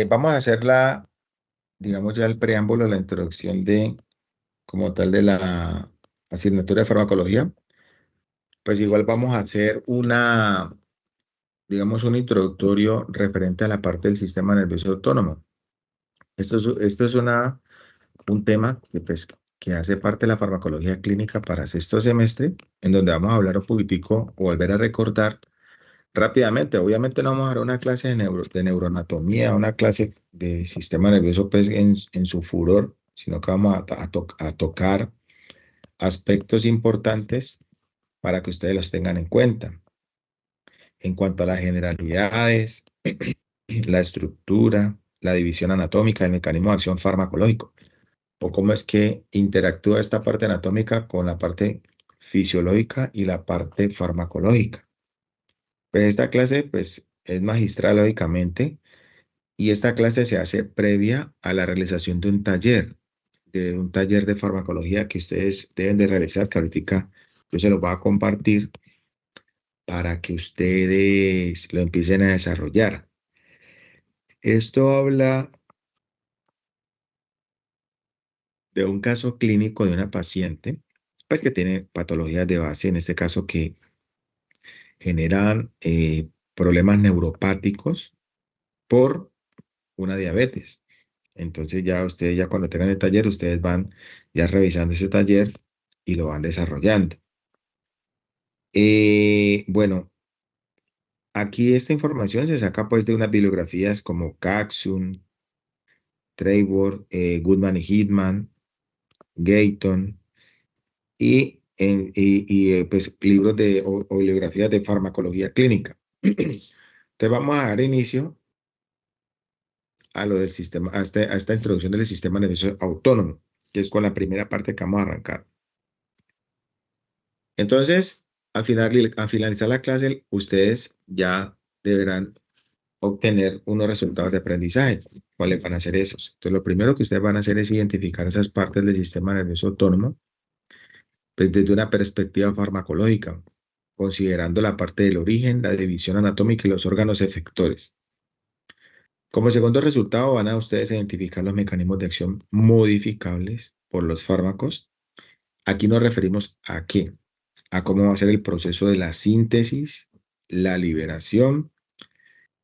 Vamos a hacer digamos ya el preámbulo, la introducción como tal de la asignatura de farmacología. Pues igual vamos a hacer digamos, un introductorio referente a la parte del sistema nervioso autónomo. Esto es un tema que hace parte de la farmacología clínica para sexto semestre, en donde vamos a hablar un poquitico o volver a recordar rápidamente. Obviamente no vamos a dar una clase de neuroanatomía, una clase de sistema nervioso pues, en su furor, sino que vamos a tocar aspectos importantes para que ustedes los tengan en cuenta. En cuanto a las generalidades, la estructura, la división anatómica, el mecanismo de acción farmacológico, o cómo es que interactúa esta parte anatómica con la parte fisiológica y la parte farmacológica. Pues esta clase pues, es magistral, lógicamente, y esta clase se hace previa a la realización de un taller de farmacología que ustedes deben de realizar, que ahorita yo se los voy a compartir para que ustedes lo empiecen a desarrollar. Esto habla de un caso clínico de una paciente, pues que tiene patologías de base, en este caso que generan problemas neuropáticos por una diabetes. Entonces ya ustedes, ya cuando tengan el taller, ustedes van ya revisando ese taller y lo van desarrollando. Bueno, aquí esta información se saca pues de unas bibliografías como Caxun, Trevor, Goodman y Hitman, Gayton pues, libros o bibliografías de farmacología clínica. Entonces vamos a dar inicio a lo del sistema, a esta introducción del sistema nervioso autónomo, que es con la primera parte que vamos a arrancar. Entonces, al finalizar la clase, ustedes ya deberán obtener unos resultados de aprendizaje. ¿Cuáles van a ser esos? Entonces, lo primero que ustedes van a hacer es identificar esas partes del sistema nervioso autónomo, pues desde una perspectiva farmacológica, considerando la parte del origen, la división anatómica y los órganos efectores. Como segundo resultado, van a ustedes identificar los mecanismos de acción modificables por los fármacos. Aquí nos referimos a qué, a cómo va a ser el proceso de la síntesis, la liberación,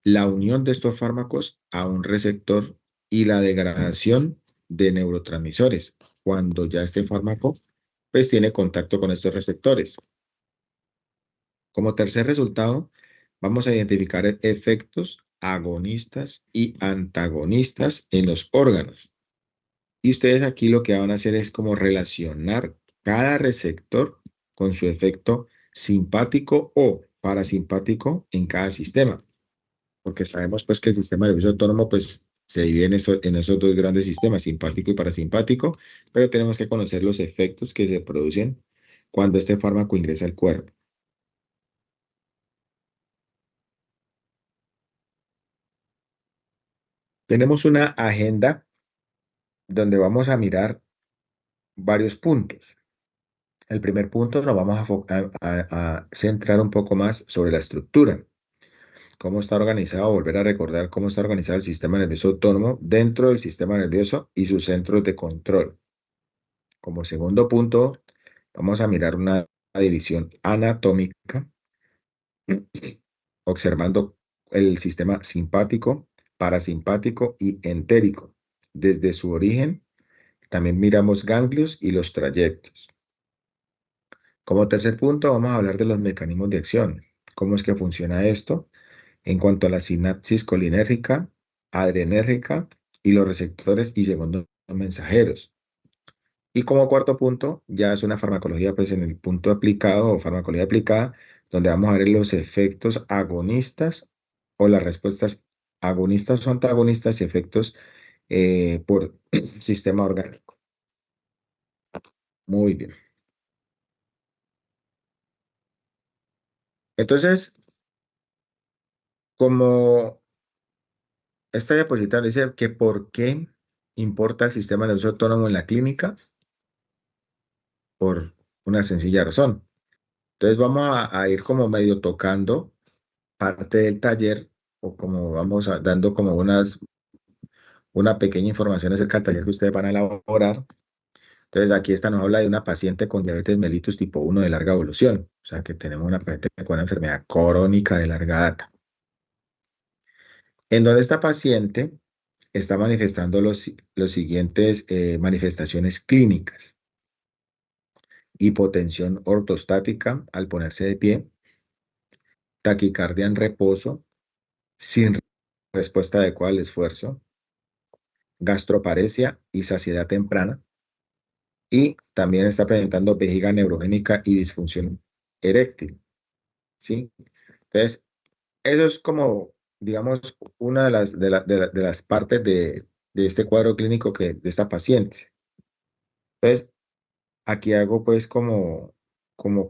la unión de estos fármacos a un receptor y la degradación de neurotransmisores cuando ya este fármaco pues tiene contacto con estos receptores. Como tercer resultado, vamos a identificar efectos agonistas y antagonistas en los órganos. Y ustedes aquí lo que van a hacer es como relacionar cada receptor con su efecto simpático o parasimpático en cada sistema. Porque sabemos pues que el sistema nervioso autónomo pues se divide en esos dos grandes sistemas, simpático y parasimpático, pero tenemos que conocer los efectos que se producen cuando este fármaco ingresa al cuerpo. Tenemos una agenda donde vamos a mirar varios puntos. El primer punto nos vamos a centrar un poco más sobre la estructura, cómo está organizado, volver a recordar cómo está organizado el sistema nervioso autónomo dentro del sistema nervioso y sus centros de control. Como segundo punto, vamos a mirar una división anatómica, observando el sistema simpático, parasimpático y entérico. Desde su origen, también miramos ganglios y los trayectos. Como tercer punto, vamos a hablar de los mecanismos de acción. ¿Cómo es que funciona esto? En cuanto a la sinapsis colinérgica, adrenérgica y los receptores y segundos mensajeros. Y como cuarto punto, ya es una farmacología, pues en el punto aplicado o farmacología aplicada, donde vamos a ver los efectos agonistas o las respuestas agonistas o antagonistas y efectos por sistema orgánico. Muy bien. Entonces, como esta diapositiva dice que por qué importa el sistema nervioso autónomo en la clínica, por una sencilla razón. Entonces vamos a ir como medio tocando parte del taller o como vamos dando como una pequeña información acerca del taller que ustedes van a elaborar. Entonces, aquí esta nos habla de una paciente con diabetes mellitus tipo 1 de larga evolución, o sea que tenemos una paciente con una enfermedad crónica de larga data, en donde esta paciente está manifestando los siguientes manifestaciones clínicas: hipotensión ortostática al ponerse de pie, taquicardia en reposo, sin respuesta adecuada al esfuerzo, gastroparesia y saciedad temprana, y también está presentando vejiga neurogénica y disfunción eréctil, ¿sí? Entonces, eso es como, digamos, una de las partes de este cuadro clínico de esta paciente. Entonces, aquí hago pues como digamos,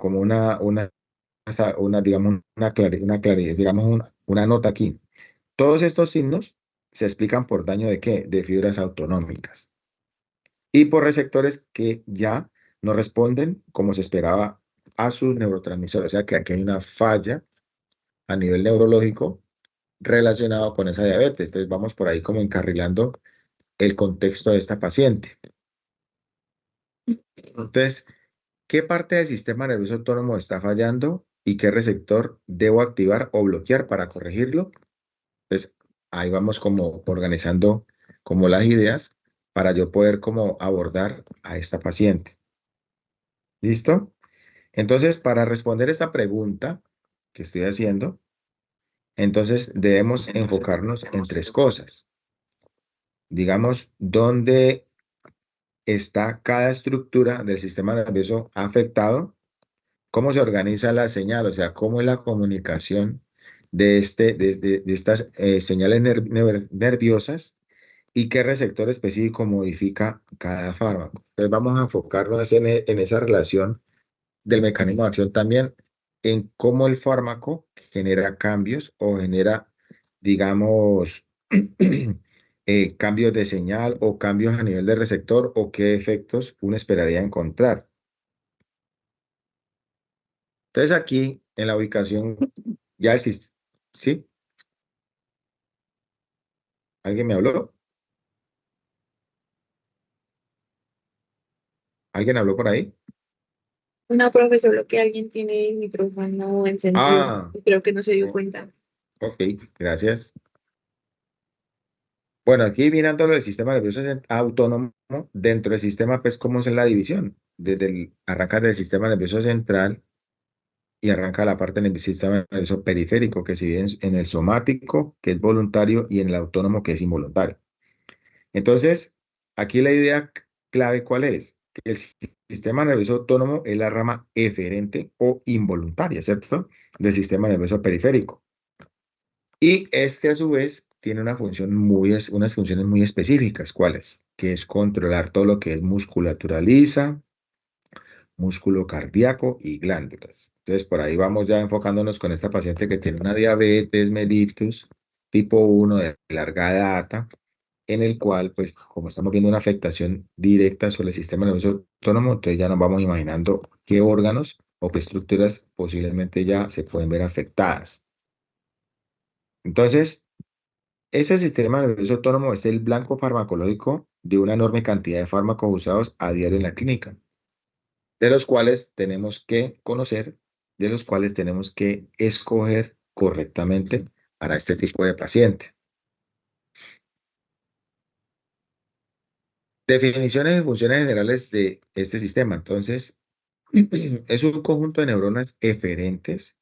una claridad, digamos, una nota aquí. Todos estos signos se explican por daño de qué? De fibras autonómicas y por receptores que ya no responden como se esperaba a sus neurotransmisores. O sea que aquí hay una falla a nivel neurológico relacionado con esa diabetes. Entonces vamos por ahí como encarrilando el contexto de esta paciente. Entonces, ¿qué parte del sistema nervioso autónomo está fallando y qué receptor debo activar o bloquear para corregirlo? Pues ahí vamos como organizando como las ideas para yo poder como abordar a esta paciente. ¿Listo? Entonces, para responder esta pregunta que estoy haciendo, entonces debemos enfocarnos en tres cosas. Digamos, dónde está cada estructura del sistema nervioso afectado, cómo se organiza la señal, o sea, cómo es la comunicación de estas señales nerviosas y qué receptor específico modifica cada fármaco. Entonces vamos a enfocarnos en esa relación del mecanismo de acción también, en cómo el fármaco genera cambios o genera, digamos, cambios de señal o cambios a nivel de receptor o qué efectos uno esperaría encontrar. Entonces aquí en la ubicación ya existe. ¿Sí? ¿Alguien me habló? ¿Alguien habló por ahí? No, profesor, lo que alguien tiene el micrófono encendido. Ah, Creo que no se dio oh, cuenta. ok, gracias. Bueno, aquí mirando el sistema nervioso autónomo, dentro del sistema, pues, ¿cómo es la división? Arranca del sistema nervioso central y arranca la parte del sistema nervioso periférico, que se divide en el somático, que es voluntario, y en el autónomo, que es involuntario. Entonces, aquí la idea clave, ¿cuál es? Que el sistema nervioso autónomo es la rama eferente o involuntaria, ¿cierto? Del sistema nervioso periférico. Y este, a su vez, tiene unas funciones muy específicas. ¿Cuáles? Que es controlar todo lo que es musculatura lisa, músculo cardíaco y glándulas. Entonces, por ahí vamos ya enfocándonos con esta paciente que tiene una diabetes mellitus tipo 1 de larga data, en el cual, pues, como estamos viendo una afectación directa sobre el sistema nervioso autónomo, entonces ya nos vamos imaginando qué órganos o qué estructuras posiblemente ya se pueden ver afectadas. Entonces, ese sistema nervioso autónomo es el blanco farmacológico de una enorme cantidad de fármacos usados a diario en la clínica, de los cuales tenemos que conocer, de los cuales tenemos que escoger correctamente para este tipo de paciente. Definiciones y funciones generales de este sistema. Entonces, es un conjunto de neuronas eferentes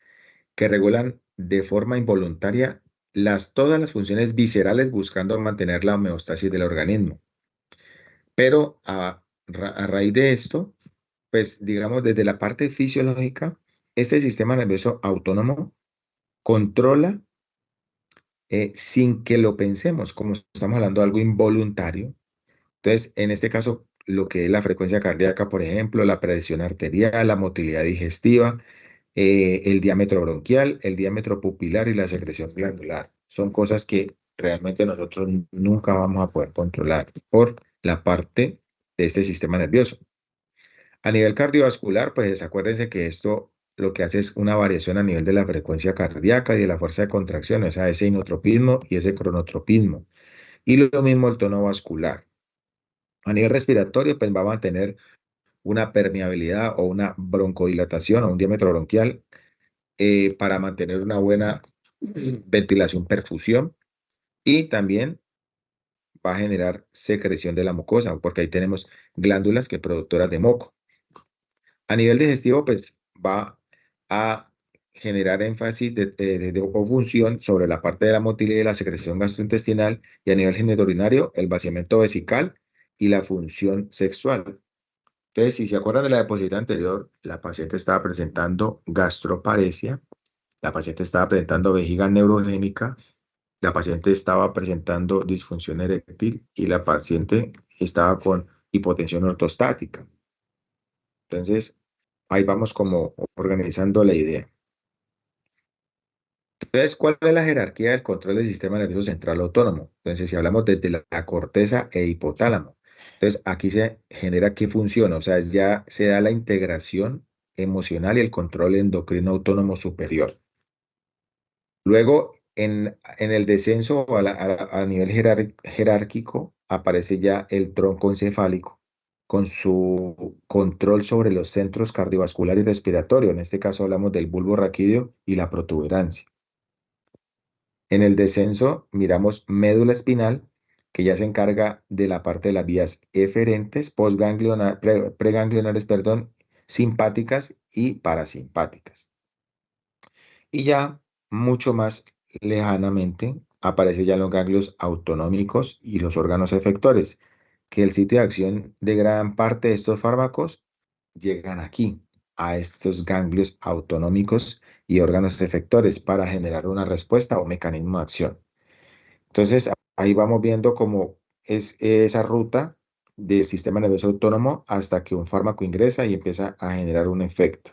que regulan de forma involuntaria todas las funciones viscerales buscando mantener la homeostasis del organismo. Pero a raíz de esto, pues digamos desde la parte fisiológica, este sistema nervioso autónomo controla sin que lo pensemos, como estamos hablando de algo involuntario. Entonces, en este caso, lo que es la frecuencia cardíaca, por ejemplo, la presión arterial, la motilidad digestiva, el diámetro bronquial, el diámetro pupilar y la secreción glandular. Son cosas que realmente nosotros nunca vamos a poder controlar por la parte de este sistema nervioso. A nivel cardiovascular, pues acuérdense que esto lo que hace es una variación a nivel de la frecuencia cardíaca y de la fuerza de contracción, o sea, ese inotropismo y ese cronotropismo. Y lo mismo el tono vascular. A nivel respiratorio, pues va a mantener una permeabilidad o una broncodilatación o un diámetro bronquial para mantener una buena ventilación, perfusión, y también va a generar secreción de la mucosa, porque ahí tenemos glándulas que productoras de moco. A nivel digestivo, pues va a generar énfasis o función sobre la parte de la motilidad y la secreción gastrointestinal, y a nivel genitourinario, el vaciamiento vesical y la función sexual. Entonces, si se acuerdan de la diapositiva anterior, la paciente estaba presentando gastroparesia, la paciente estaba presentando vejiga neurogénica, la paciente estaba presentando disfunción eréctil y la paciente estaba con hipotensión ortostática. Entonces, ahí vamos como organizando la idea. Entonces, ¿cuál es la jerarquía del control del sistema nervioso central autónomo? Entonces, si hablamos desde la corteza e hipotálamo, entonces aquí se genera qué funciona, o sea, ya se da la integración emocional y el control endocrino autónomo superior. Luego, en el descenso a nivel jerárquico, aparece ya el tronco encefálico con su control sobre los centros cardiovascular y respiratorio. En este caso hablamos del bulbo raquídeo y la protuberancia. En el descenso miramos médula espinal, que ya se encarga de la parte de las vías eferentes, preganglionares, perdón, simpáticas y parasimpáticas. Y ya mucho más lejanamente aparece ya los ganglios autonómicos y los órganos efectores, que el sitio de acción de gran parte de estos fármacos llegan aquí, a estos ganglios autonómicos y órganos efectores para generar una respuesta o mecanismo de acción. Entonces, ahí vamos viendo cómo es esa ruta del sistema nervioso autónomo hasta que un fármaco ingresa y empieza a generar un efecto.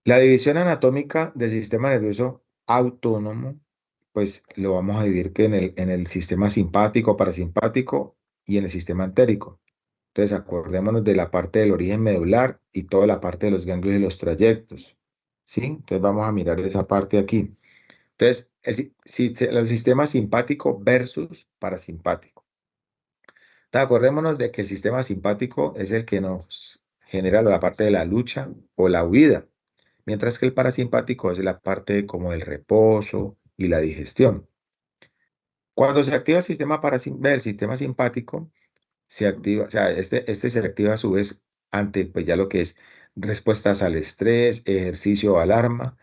La división anatómica del sistema nervioso autónomo, pues lo vamos a dividir que en el sistema simpático, parasimpático y en el sistema entérico. Entonces, acordémonos de la parte del origen medular y toda la parte de los ganglios y los trayectos. ¿Sí? Entonces, vamos a mirar esa parte aquí. Entonces, el sistema simpático versus parasimpático. Entonces, acordémonos de que el sistema simpático es el que nos genera la parte de la lucha o la huida, mientras que el parasimpático es la parte como el reposo y la digestión. Cuando se activa el sistema simpático, se activa, o sea, este se activa a su vez ante pues ya lo que es respuestas al estrés, ejercicio o alarma,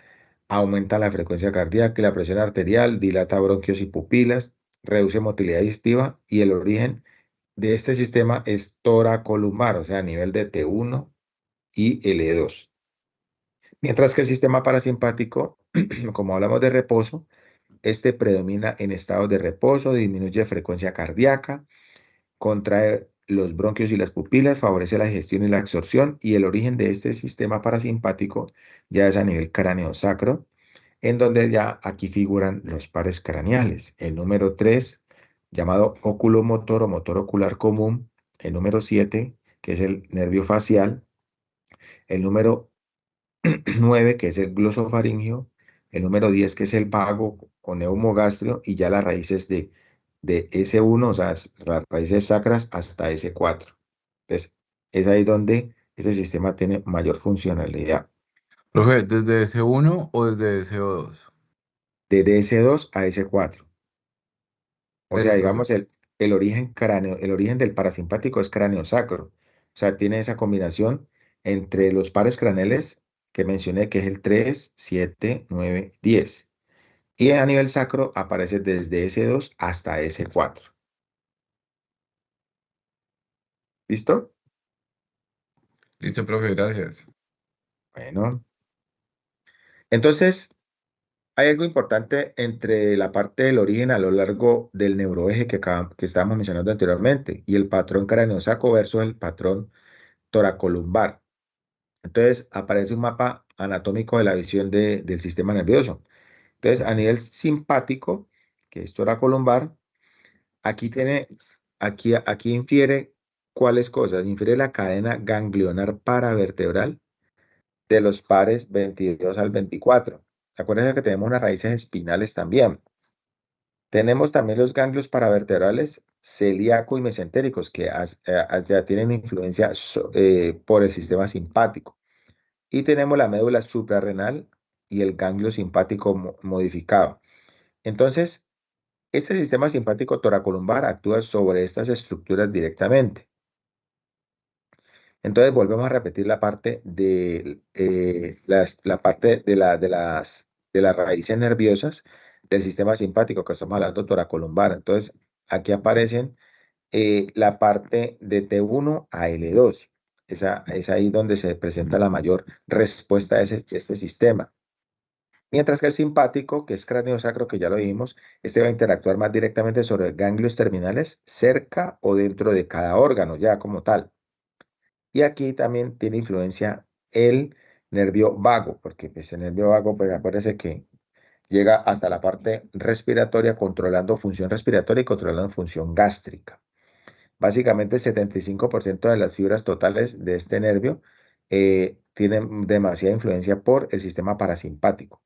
aumenta la frecuencia cardíaca y la presión arterial, dilata bronquios y pupilas, reduce motilidad digestiva, y el origen de este sistema es toracolumbar, o sea, a nivel de T1 y L2. Mientras que el sistema parasimpático, como hablamos de reposo, este predomina en estados de reposo, disminuye frecuencia cardíaca, contrae los bronquios y las pupilas, favorece la digestión y la absorción, y el origen de este sistema parasimpático ya es a nivel cráneo-sacro, en donde ya aquí figuran los pares craneales. El número 3, llamado oculomotor o motor ocular común; el número 7, que es el nervio facial; el número 9, que es el glosofaringio; el número 10, que es el vago o neumogastrio; y ya las raíces de S1, o sea, las raíces sacras hasta S4. Entonces, es ahí donde este sistema tiene mayor funcionalidad, Profe, ¿desde S1 o desde S2? de S2 a S4. O sea, Eso, profe. digamos, el origen del parasimpático es cráneo sacro. O sea, tiene esa combinación entre los pares craneales que mencioné, que es el 3, 7, 9, 10. Y a nivel sacro aparece desde S2 hasta S4. ¿Listo? Listo, profe, gracias. Bueno, entonces hay algo importante entre la parte del origen a lo largo del neuroeje que estábamos mencionando anteriormente y el patrón craneosaco versus el patrón toracolumbar. Entonces aparece un mapa anatómico de la visión del sistema nervioso. Entonces, a nivel simpático, que es toracolumbar, aquí infiere cuáles cosas. Infiere la cadena ganglionar paravertebral de los pares 22 al 24. Acuérdense que tenemos unas raíces espinales también. Tenemos también los ganglios paravertebrales celíaco y mesentéricos que ya tienen influencia por el sistema simpático. Y tenemos la médula suprarrenal y el ganglio simpático modificado. Entonces, este sistema simpático toracolumbar actúa sobre estas estructuras directamente. Entonces, volvemos a repetir la parte de la parte de las raíces nerviosas del sistema simpático que estamos hablando toracolumbar. Entonces, aquí aparecen la parte de T1 a L2. Es ahí donde se presenta la mayor respuesta a este sistema. Mientras que el simpático, que es cráneo-sacro, que ya lo vimos, este va a interactuar más directamente sobre ganglios terminales cerca o dentro de cada órgano, ya como tal. Y aquí también tiene influencia el nervio vago, porque pues, el nervio vago, pues acuérdense que llega hasta la parte respiratoria, controlando función respiratoria y controlando función gástrica. Básicamente, el 75% de las fibras totales de este nervio tienen demasiada influencia por el sistema parasimpático.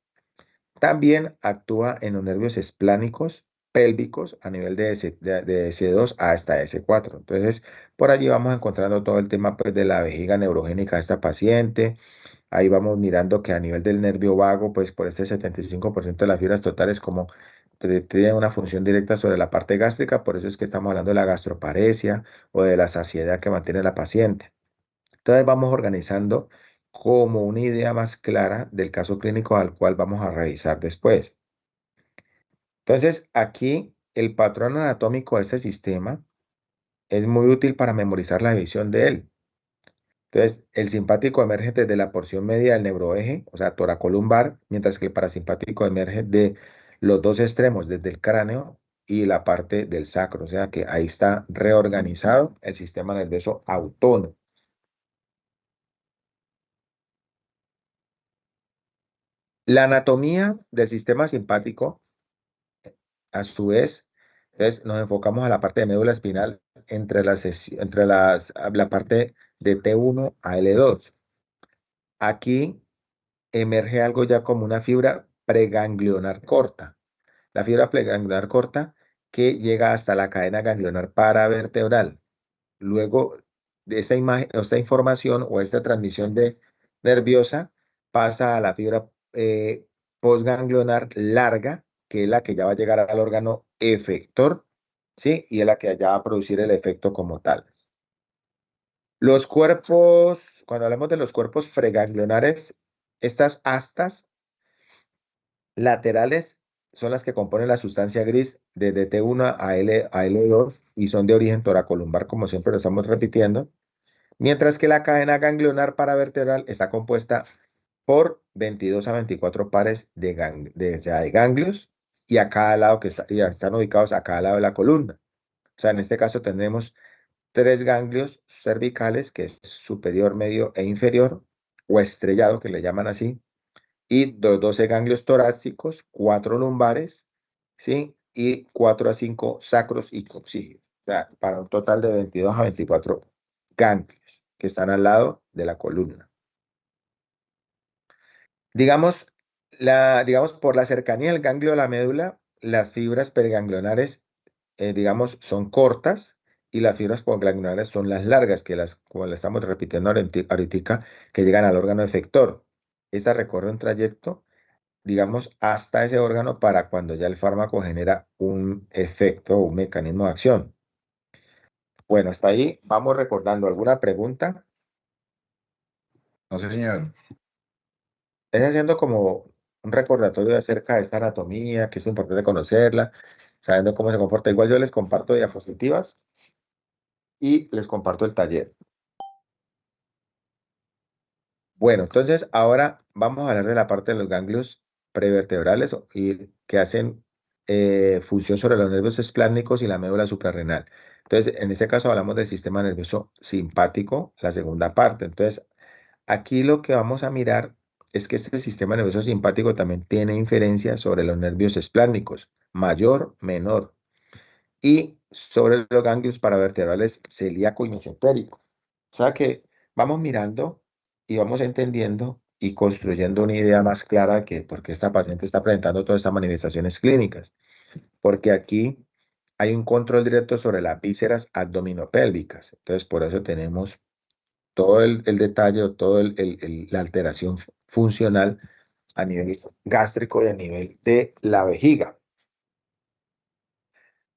También actúa en los nervios esplánicos pélvicos a nivel de S2 hasta S4. Entonces, por allí vamos encontrando todo el tema pues, de la vejiga neurogénica de esta paciente. Ahí vamos mirando que a nivel del nervio vago, pues por este 75% de las fibras totales como tienen una función directa sobre la parte gástrica, por eso es que estamos hablando de la gastroparesia o de la saciedad que mantiene la paciente. Entonces vamos organizando como una idea más clara del caso clínico al cual vamos a revisar después. Entonces aquí el patrón anatómico de este sistema es muy útil para memorizar la división de él. Entonces, el simpático emerge desde la porción media del neuroeje, o sea, toracolumbar, mientras que el parasimpático emerge de los dos extremos, desde el cráneo y la parte del sacro. O sea que ahí está reorganizado el sistema nervioso autónomo. La anatomía del sistema simpático, a su vez, entonces nos enfocamos a la parte de médula espinal la parte de T1 a L2. Aquí emerge algo ya como una fibra preganglionar corta. La fibra preganglionar corta que llega hasta la cadena ganglionar paravertebral. Luego de esta información o esta transmisión nerviosa pasa a la fibra postganglionar larga, que es la que ya va a llegar al órgano efector, ¿sí? Y es la que ya va a producir el efecto como tal. Los cuerpos, cuando hablamos de los cuerpos preganglionares, estas astas laterales son las que componen la sustancia gris desde T1 a L2 y son de origen toracolumbar, como siempre lo estamos repitiendo, mientras que la cadena ganglionar paravertebral está compuesta por 22 a 24 pares de ganglios y a cada lado ya están ubicados a cada lado de la columna. O sea, en este caso tendremos 3 ganglios cervicales, que es superior, medio e inferior, o estrellado, que le llaman así, y 12 ganglios torácicos, 4 lumbares, ¿sí? Y 4 a 5 sacros y coxígeos. O sea, para un total de 22 a 24 ganglios que están al lado de la columna. Digamos, por la cercanía del ganglio a la médula, las fibras periganglionares, digamos, son cortas y las fibras postganglionares son las largas, como le estamos repitiendo ahorita, que llegan al órgano efector. Esta recorre un trayecto, digamos, hasta ese órgano para cuando ya el fármaco genera un efecto o un mecanismo de acción. Bueno, hasta ahí vamos recordando. ¿Alguna pregunta? No, señor. Es haciendo como un recordatorio acerca de esta anatomía, que es importante conocerla, sabiendo cómo se comporta. Igual yo les comparto diapositivas y les comparto el taller. Bueno, entonces ahora vamos a hablar de la parte de los ganglios prevertebrales y que hacen función sobre los nervios esplánicos y la médula suprarrenal. Entonces, en este caso hablamos del sistema nervioso simpático, la segunda parte. Entonces, aquí lo que vamos a mirar es que este sistema nervioso simpático también tiene inferencia sobre los nervios esplánicos, mayor, menor. y sobre los ganglios paravertebrales celíaco y mesentérico. O sea que vamos mirando y vamos entendiendo y construyendo una idea más clara de que por qué esta paciente está presentando todas estas manifestaciones clínicas. Porque aquí hay un control directo sobre las vísceras abdominopélvicas. Entonces, por eso tenemos todo el detalle o toda la alteración funcional a nivel gástrico y a nivel de la vejiga.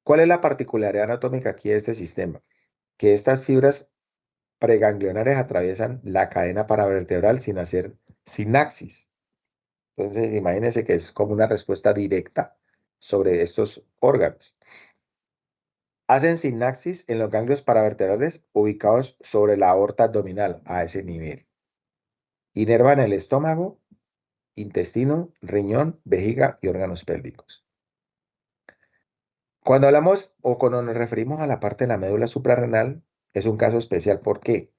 ¿Cuál es la particularidad anatómica aquí de este sistema? Que estas fibras preganglionares atraviesan la cadena paravertebral sin hacer sinaxis. Entonces, imagínense que es como una respuesta directa sobre estos órganos. Hacen sinaxis en los ganglios paravertebrales ubicados sobre la aorta abdominal a ese nivel. Inervan el estómago, intestino, riñón, vejiga y órganos pélvicos. Cuando hablamos o cuando nos referimos a la parte de la médula suprarrenal, es un caso especial. ¿Por qué?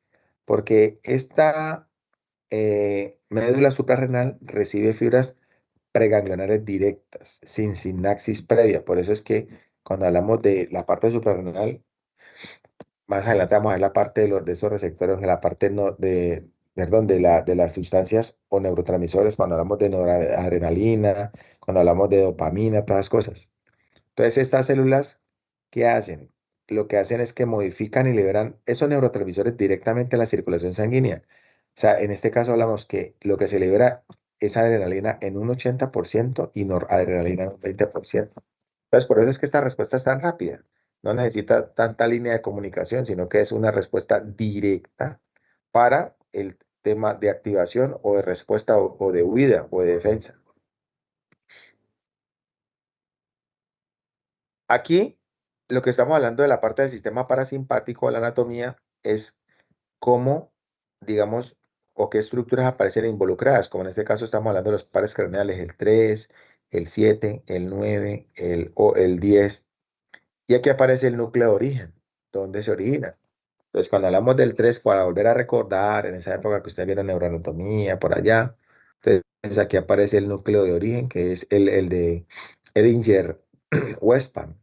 Porque esta médula suprarrenal recibe fibras preganglionares directas, sin sinaxis previa. Por eso es que cuando hablamos de la parte suprarrenal, más adelante vamos a ver la parte de esos receptores, de la parte perdón, de las sustancias o neurotransmisores, cuando hablamos de noradrenalina, cuando hablamos de dopamina, todas las cosas. Entonces, estas células, ¿qué hacen? Lo que hacen es que modifican y liberan esos neurotransmisores directamente a la circulación sanguínea. O sea, en este caso hablamos que lo que se libera es adrenalina en un 80% y noradrenalina en un 20%. Entonces, por eso es que esta respuesta es tan rápida. No necesita tanta línea de comunicación, sino que es una respuesta directa para el tema de activación o de respuesta o de huida o de defensa. Aquí, lo que estamos hablando de la parte del sistema parasimpático de la anatomía es cómo, digamos, o qué estructuras aparecen involucradas, como en este caso estamos hablando de los pares craneales, el 3, el 7, el 9, el 10, y aquí aparece el núcleo de origen, donde se origina. Entonces, cuando hablamos del 3, para volver a recordar, en esa época que ustedes vieron neuroanatomía, por allá, entonces aquí aparece el núcleo de origen, que es el de Edinger-Westphal.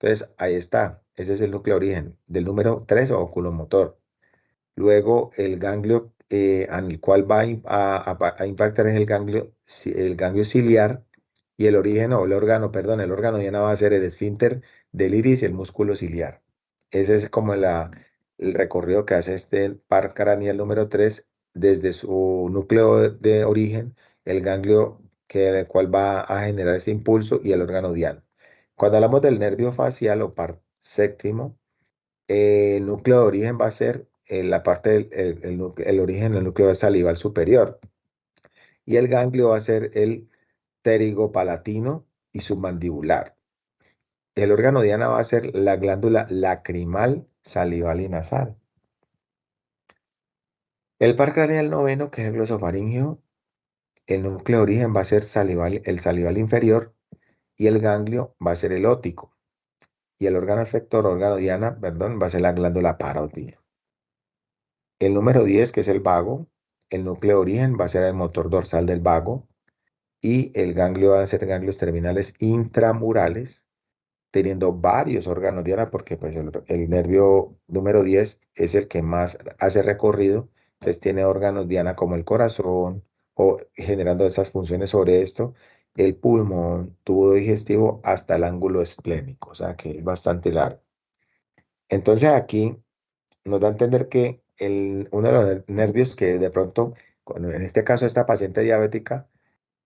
Entonces, ahí está. Ese es el núcleo de origen del número 3 o oculomotor. Luego, el ganglio al cual va a impactar es el ganglio ciliar y el origen o el órgano, perdón, el órgano diana va a ser el esfínter del iris y el músculo ciliar. Ese es como el recorrido que hace este par craneal número 3 desde su núcleo de origen, el ganglio el cual va a generar ese impulso y el órgano diana. Cuando hablamos del nervio facial o par séptimo, el núcleo de origen va a ser la parte el origen del núcleo salival superior. Y el ganglio va a ser el pterigopalatino y submandibular. El órgano diana va a ser la glándula lacrimal, salival y nasal. El par craneal noveno, que es el glosofaringeo, el núcleo de origen va a ser el salival inferior y el ganglio va a ser el óptico. Y el órgano efector, órgano diana, perdón, va a ser la glándula parótida. El número 10, que es el vago, el núcleo de origen va a ser el motor dorsal del vago y el ganglio van a ser ganglios terminales intramurales, teniendo varios órganos diana, porque pues, el nervio número 10 es el que más hace recorrido, entonces tiene órganos diana como el corazón o generando esas funciones sobre esto, el pulmón, tubo digestivo hasta el ángulo esplénico, o sea que es bastante largo. Entonces aquí nos da a entender que uno de los nervios que de pronto, en este caso esta paciente diabética,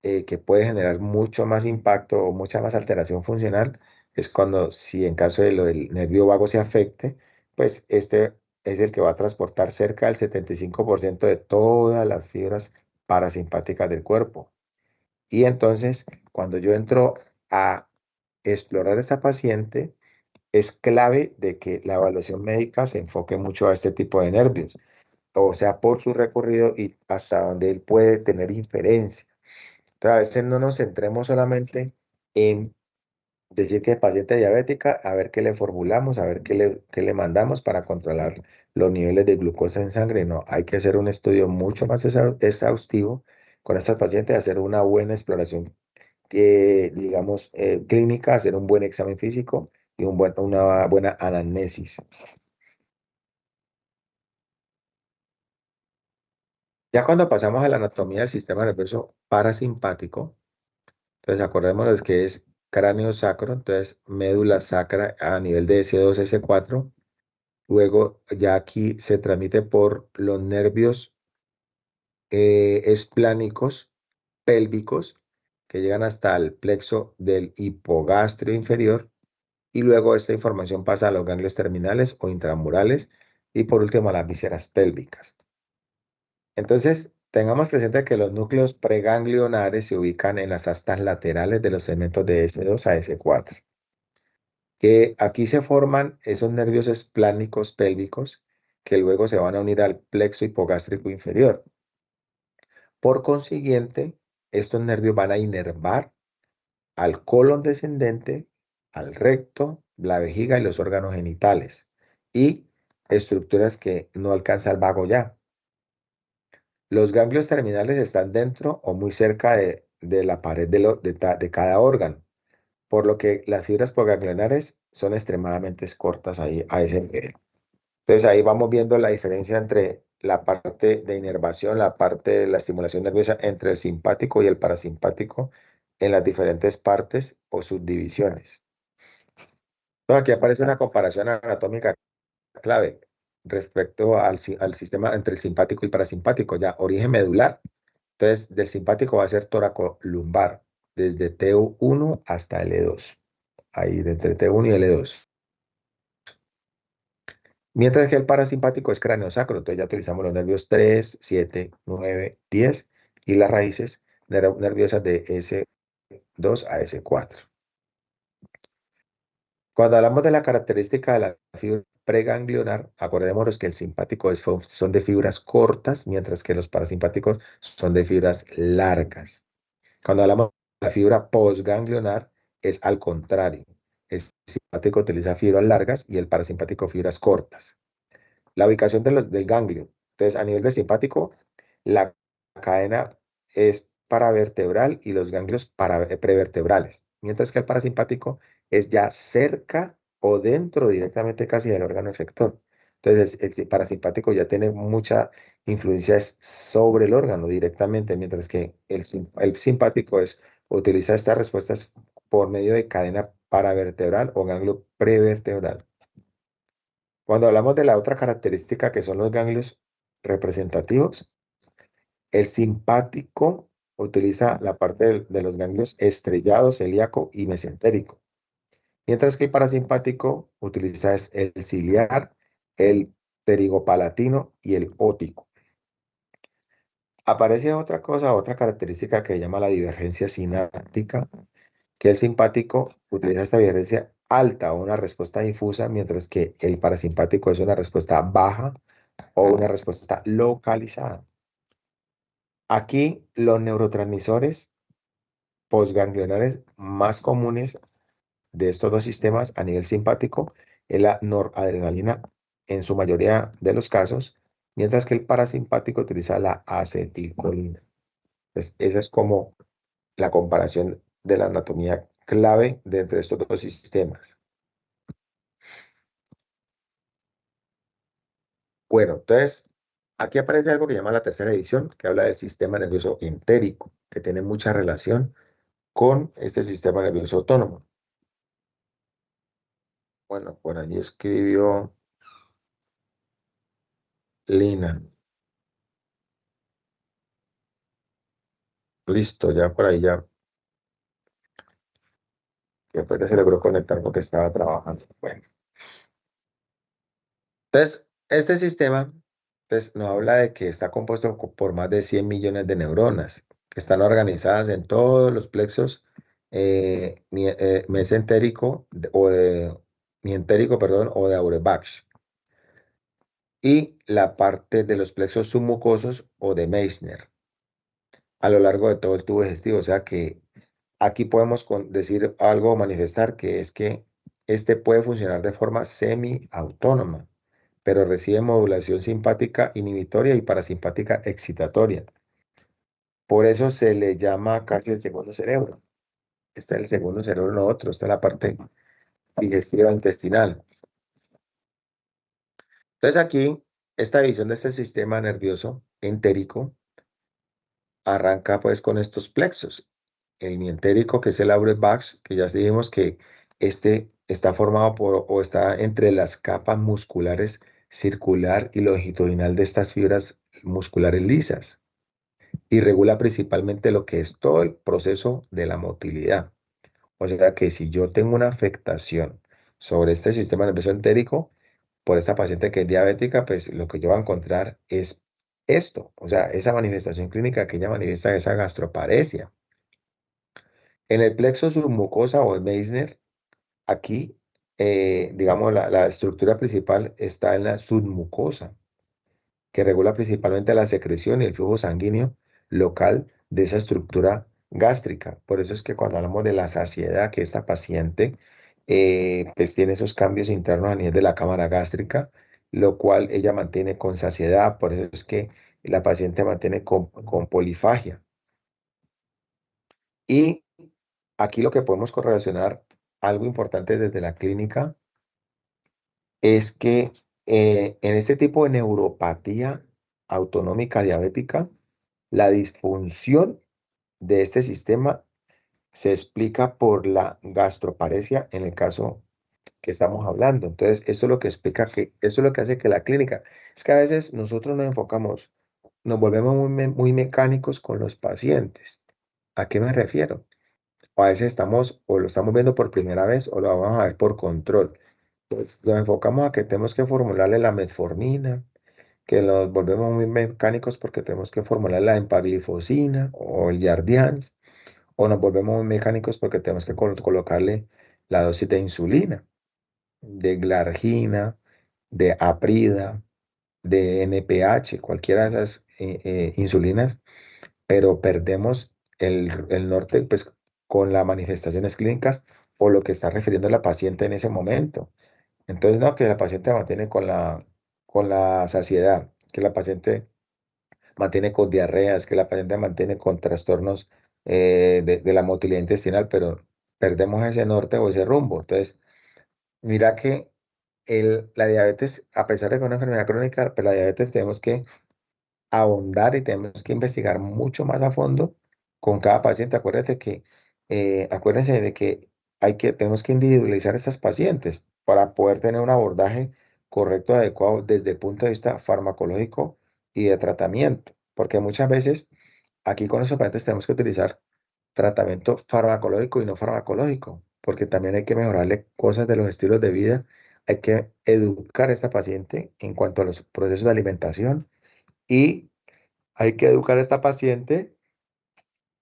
que puede generar mucho más impacto o mucha más alteración funcional, es cuando si en caso de del nervio vago se afecte, pues este es el que va a transportar cerca del 75% de todas las fibras parasimpáticas del cuerpo. Y entonces, cuando yo entro a explorar a esta paciente, es clave de que la evaluación médica se enfoque mucho a este tipo de nervios, o sea, por su recorrido y hasta donde él puede tener inferencia. Entonces, a veces no nos centremos solamente en decir que es paciente diabética, a ver qué le formulamos, a ver qué le mandamos para controlar los niveles de glucosa en sangre. No, hay que hacer un estudio mucho más exhaustivo con estas pacientes, hacer una buena exploración digamos, clínica, hacer un buen examen físico y una buena anamnesis. Ya cuando pasamos a la anatomía del sistema nervioso parasimpático, entonces acordémonos que es cráneo sacro, entonces médula sacra a nivel de S2, S4, luego ya aquí se transmite por los nervios esplánicos pélvicos que llegan hasta el plexo del hipogastrio inferior y luego esta información pasa a los ganglios terminales o intramurales y por último a las vísceras pélvicas. Entonces, tengamos presente que los núcleos preganglionares se ubican en las astas laterales de los segmentos de S2 a S4, que aquí se forman esos nervios esplánicos pélvicos que luego se van a unir al plexo hipogástrico inferior. Por consiguiente, estos nervios van a inervar al colon descendente, al recto, la vejiga y los órganos genitales y estructuras que no alcanza el vago ya. Los ganglios terminales están dentro o muy cerca de la pared de cada órgano, por lo que las fibras proganglionares son extremadamente cortas ahí a ese nivel. Entonces ahí vamos viendo la diferencia entre la parte de inervación, la parte de la estimulación nerviosa entre el simpático y el parasimpático en las diferentes partes o subdivisiones. Entonces, aquí aparece una comparación anatómica clave respecto al sistema entre el simpático y el parasimpático, ya origen medular. Entonces, del simpático va a ser tóraco-lumbar, desde T1 hasta L2, ahí entre T1 y L2. Mientras que el parasimpático es cráneo sacro, entonces ya utilizamos los nervios 3, 7, 9, 10 y las raíces nerviosas de S2 a S4. Cuando hablamos de la característica de la fibra preganglionar, acordémonos que el simpático son de fibras cortas, mientras que los parasimpáticos son de fibras largas. Cuando hablamos de la fibra postganglionar, es al contrario. El simpático utiliza fibras largas y el parasimpático fibras cortas. La ubicación del ganglio. Entonces, a nivel de simpático, la cadena es paravertebral y los ganglios prevertebrales, mientras que el parasimpático es ya cerca o dentro directamente casi del órgano efector. Entonces, el parasimpático ya tiene mucha influencia sobre el órgano directamente, mientras que el simpático utiliza estas respuestas por medio de cadena paravertebral o ganglio prevertebral. Cuando hablamos de la otra característica que son los ganglios representativos, el simpático utiliza la parte de los ganglios estrellado, celíaco y mesentérico, mientras que el parasimpático utiliza el ciliar, el pterigopalatino y el óptico. Aparece otra cosa, otra característica que se llama la divergencia sináptica, que el simpático utiliza esta divergencia alta o una respuesta difusa, mientras que el parasimpático es una respuesta baja o una respuesta localizada. Aquí los neurotransmisores postganglionales más comunes de estos dos sistemas a nivel simpático es la noradrenalina en su mayoría de los casos, mientras que el parasimpático utiliza la acetilcolina. Pues esa es como la comparación de la anatomía clave de entre estos dos sistemas. Bueno, entonces, aquí aparece algo que llama la tercera división, que habla del sistema nervioso entérico, que tiene mucha relación con este sistema nervioso autónomo. Bueno, por allí escribió Lina. Listo, ya por ahí ya. Que después se logró conectar porque estaba trabajando. Bueno, entonces, este sistema nos habla de que está compuesto por más de 100 millones de neuronas que están organizadas en todos los plexos mesentérico mientérico, perdón, o de Auerbach y la parte de los plexos submucosos o de Meissner a lo largo de todo el tubo digestivo. O sea que aquí podemos decir algo o manifestar que es que este puede funcionar de forma semiautónoma, pero recibe modulación simpática inhibitoria y parasimpática excitatoria. Por eso se le llama casi el segundo cerebro. Este es el segundo cerebro, no otro. Esta es la parte digestiva intestinal. Entonces aquí, esta división de este sistema nervioso entérico arranca pues con estos plexos. El mientérico, que es el Auerbach, que ya dijimos que este está formado por o está entre las capas musculares circular y longitudinal de estas fibras musculares lisas y regula principalmente lo que es todo el proceso de la motilidad. O sea que si yo tengo una afectación sobre este sistema nervioso entérico, por esta paciente que es diabética, pues lo que yo voy a encontrar es esto, o sea, esa manifestación clínica que ella manifiesta, esa gastroparesia. En el plexo submucosa o el Meissner, aquí, digamos, la estructura principal está en la submucosa, que regula principalmente la secreción y el flujo sanguíneo local de esa estructura gástrica. Por eso es que cuando hablamos de la saciedad, que esta paciente pues tiene esos cambios internos a nivel de la cámara gástrica, lo cual ella mantiene con saciedad. Por eso es que la paciente mantiene con polifagia. Y aquí lo que podemos correlacionar, algo importante desde la clínica, es que en este tipo de neuropatía autonómica diabética, la disfunción de este sistema se explica por la gastroparesia en el caso que estamos hablando. Entonces, eso es lo que explica que, eso es lo que hace que la clínica, es que a veces nosotros nos enfocamos, nos volvemos muy mecánicos con los pacientes. ¿A qué me refiero? O a veces estamos, o lo estamos viendo por primera vez, o lo vamos a ver por control. Pues nos enfocamos a que tenemos que formularle la metformina, que nos volvemos muy mecánicos porque tenemos que formular la empaglifosina o el Jardiance, o nos volvemos muy mecánicos porque tenemos que colocarle la dosis de insulina, de glargina, de aprida, de NPH, cualquiera de esas insulinas, pero perdemos el norte pues, con las manifestaciones clínicas o lo que está refiriendo la paciente en ese momento. Entonces, no, que la paciente mantiene con la saciedad, que la paciente mantiene con diarreas, que la paciente mantiene con trastornos de la motilidad intestinal, pero perdemos ese norte o ese rumbo. Entonces, mira que la diabetes, a pesar de que es una enfermedad crónica, pero la diabetes tenemos que ahondar y tenemos que investigar mucho más a fondo con cada paciente. Acuérdense de que tenemos que individualizar a estas pacientes para poder tener un abordaje correcto, adecuado desde el punto de vista farmacológico y de tratamiento. Porque muchas veces aquí con los pacientes tenemos que utilizar tratamiento farmacológico y no farmacológico, porque también hay que mejorarle cosas de los estilos de vida. Hay que educar a esta paciente en cuanto a los procesos de alimentación y hay que educar a esta paciente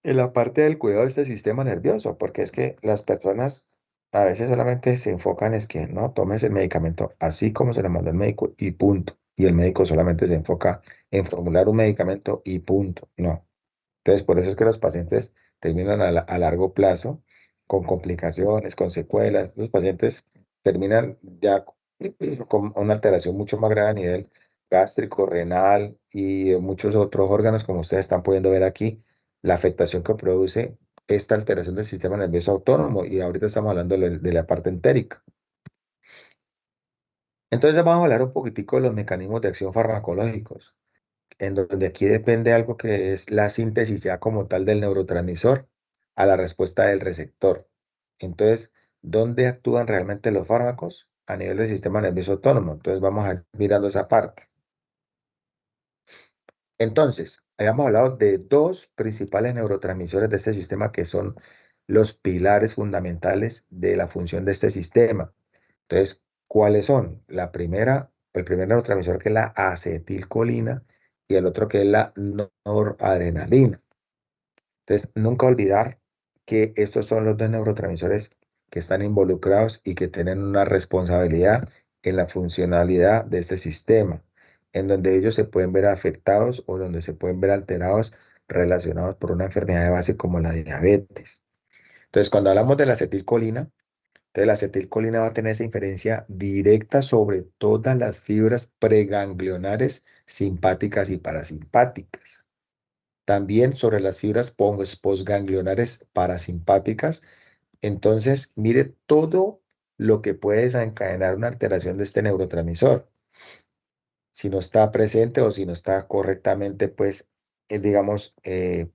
en la parte del cuidado de este sistema nervioso, porque es que las personas a veces solamente se enfocan es que no tomes el medicamento así como se lo mandó el médico y punto. Y el médico solamente se enfoca en formular un medicamento y punto. No. Entonces, por eso es que los pacientes terminan a largo plazo con complicaciones, con secuelas. Los pacientes terminan ya con una alteración mucho más grave a nivel gástrico, renal y de muchos otros órganos, como ustedes están pudiendo ver aquí, la afectación que produce esta alteración del sistema nervioso autónomo. Y ahorita estamos hablando de la parte entérica. Entonces, vamos a hablar un poquitico de los mecanismos de acción farmacológicos, en donde aquí depende algo que es la síntesis ya como tal del neurotransmisor a la respuesta del receptor. Entonces, ¿dónde actúan realmente los fármacos? A nivel del sistema nervioso autónomo. Entonces, vamos a ir mirando esa parte. Entonces, habíamos hablado de dos principales neurotransmisores de este sistema que son los pilares fundamentales de la función de este sistema. Entonces, ¿cuáles son? El primer neurotransmisor que es la acetilcolina y el otro que es la noradrenalina. Entonces, nunca olvidar que estos son los dos neurotransmisores que están involucrados y que tienen una responsabilidad en la funcionalidad de este sistema, en donde ellos se pueden ver afectados o donde se pueden ver alterados relacionados por una enfermedad de base como la diabetes. Entonces, cuando hablamos de la acetilcolina, entonces la acetilcolina va a tener esa inferencia directa sobre todas las fibras preganglionares simpáticas y parasimpáticas. También sobre las fibras postganglionares parasimpáticas. Entonces, mire todo lo que puede desencadenar una alteración de este neurotransmisor, si no está presente o si no está correctamente, pues, digamos,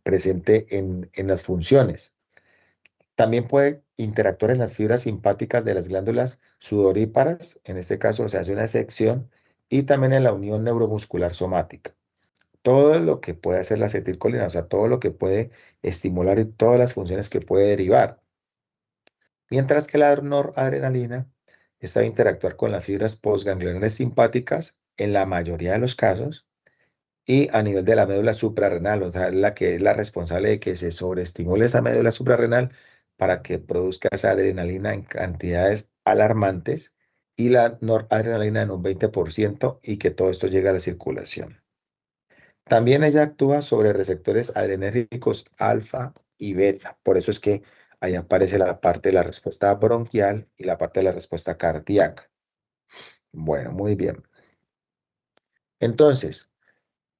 presente en las funciones. También puede interactuar en las fibras simpáticas de las glándulas sudoríparas, en este caso se hace una sección, y también en la unión neuromuscular somática. Todo lo que puede hacer la acetilcolina, o sea, todo lo que puede estimular y todas las funciones que puede derivar. Mientras que la noradrenalina está a interactuar con las fibras postganglioniales simpáticas en la mayoría de los casos y a nivel de la médula suprarrenal, o sea, la que es la responsable de que se sobreestimule esa médula suprarrenal para que produzca esa adrenalina en cantidades alarmantes y la noradrenalina en un 20% y que todo esto llegue a la circulación. También ella actúa sobre receptores adrenérgicos alfa y beta. Por eso es que ahí aparece la parte de la respuesta bronquial y la parte de la respuesta cardíaca. Bueno, muy bien. Entonces,